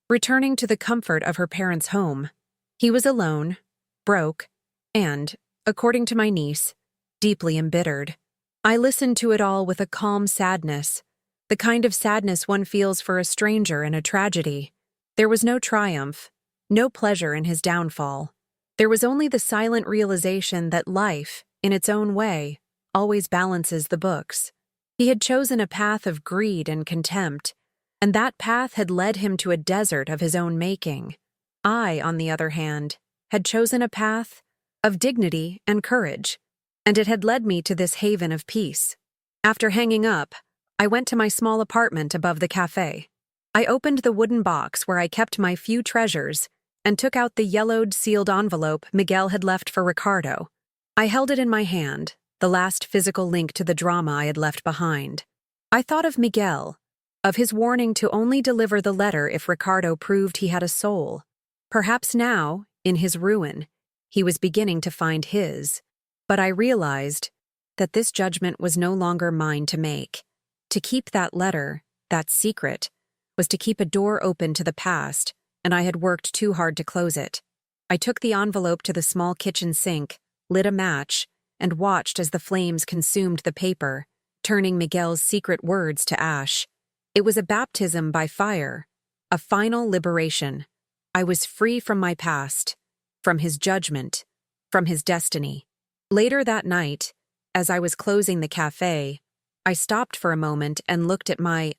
returning to the comfort of her parents' home. He was alone, broke, and, according to my niece, deeply embittered. I listened to it all with a calm sadness, the kind of sadness one feels for a stranger in a tragedy. There was no triumph, no pleasure in his downfall. There was only the silent realization that life, in its own way, always balances the books. He had chosen a path of greed and contempt, and that path had led him to a desert of his own making. I, on the other hand, had chosen a path of dignity and courage, and it had led me to this haven of peace. After hanging up, I went to my small apartment above the cafe. I opened the wooden box where I kept my few treasures and took out the yellowed, sealed envelope Miguel had left for Ricardo. I held it in my hand, the last physical link to the drama I had left behind. I thought of Miguel, of his warning to only deliver the letter if Ricardo proved he had a soul. Perhaps now, in his ruin, he was beginning to find his. But I realized, that this judgment was no longer mine to make. To keep that letter, that secret, was to keep a door open to the past, and I had worked too hard to close it. I took the envelope to the small kitchen sink, lit a match, and watched as the flames consumed the paper, turning Miguel's secret words to ash. It was a baptism by fire, a final liberation. I was free from my past, from his judgment, from his destiny. Later that night, as I was closing the cafe, I stopped for a moment and looked at my,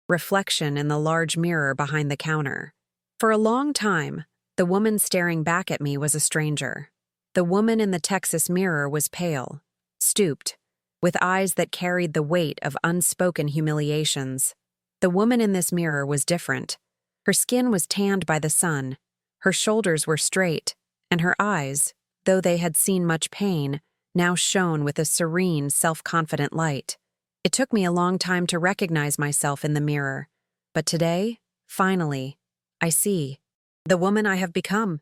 reflection in the large mirror behind the counter. For a long time, the woman staring back at me was a stranger. The woman in the Texas mirror was pale, stooped, with eyes that carried the weight of unspoken humiliations. The woman in this mirror was different. Her skin was tanned by the sun, her shoulders were straight, and her eyes, though they had seen much pain, now shone with a serene, self-confident light. It took me a long time to recognize myself in the mirror, but today, finally, I see the woman I have become.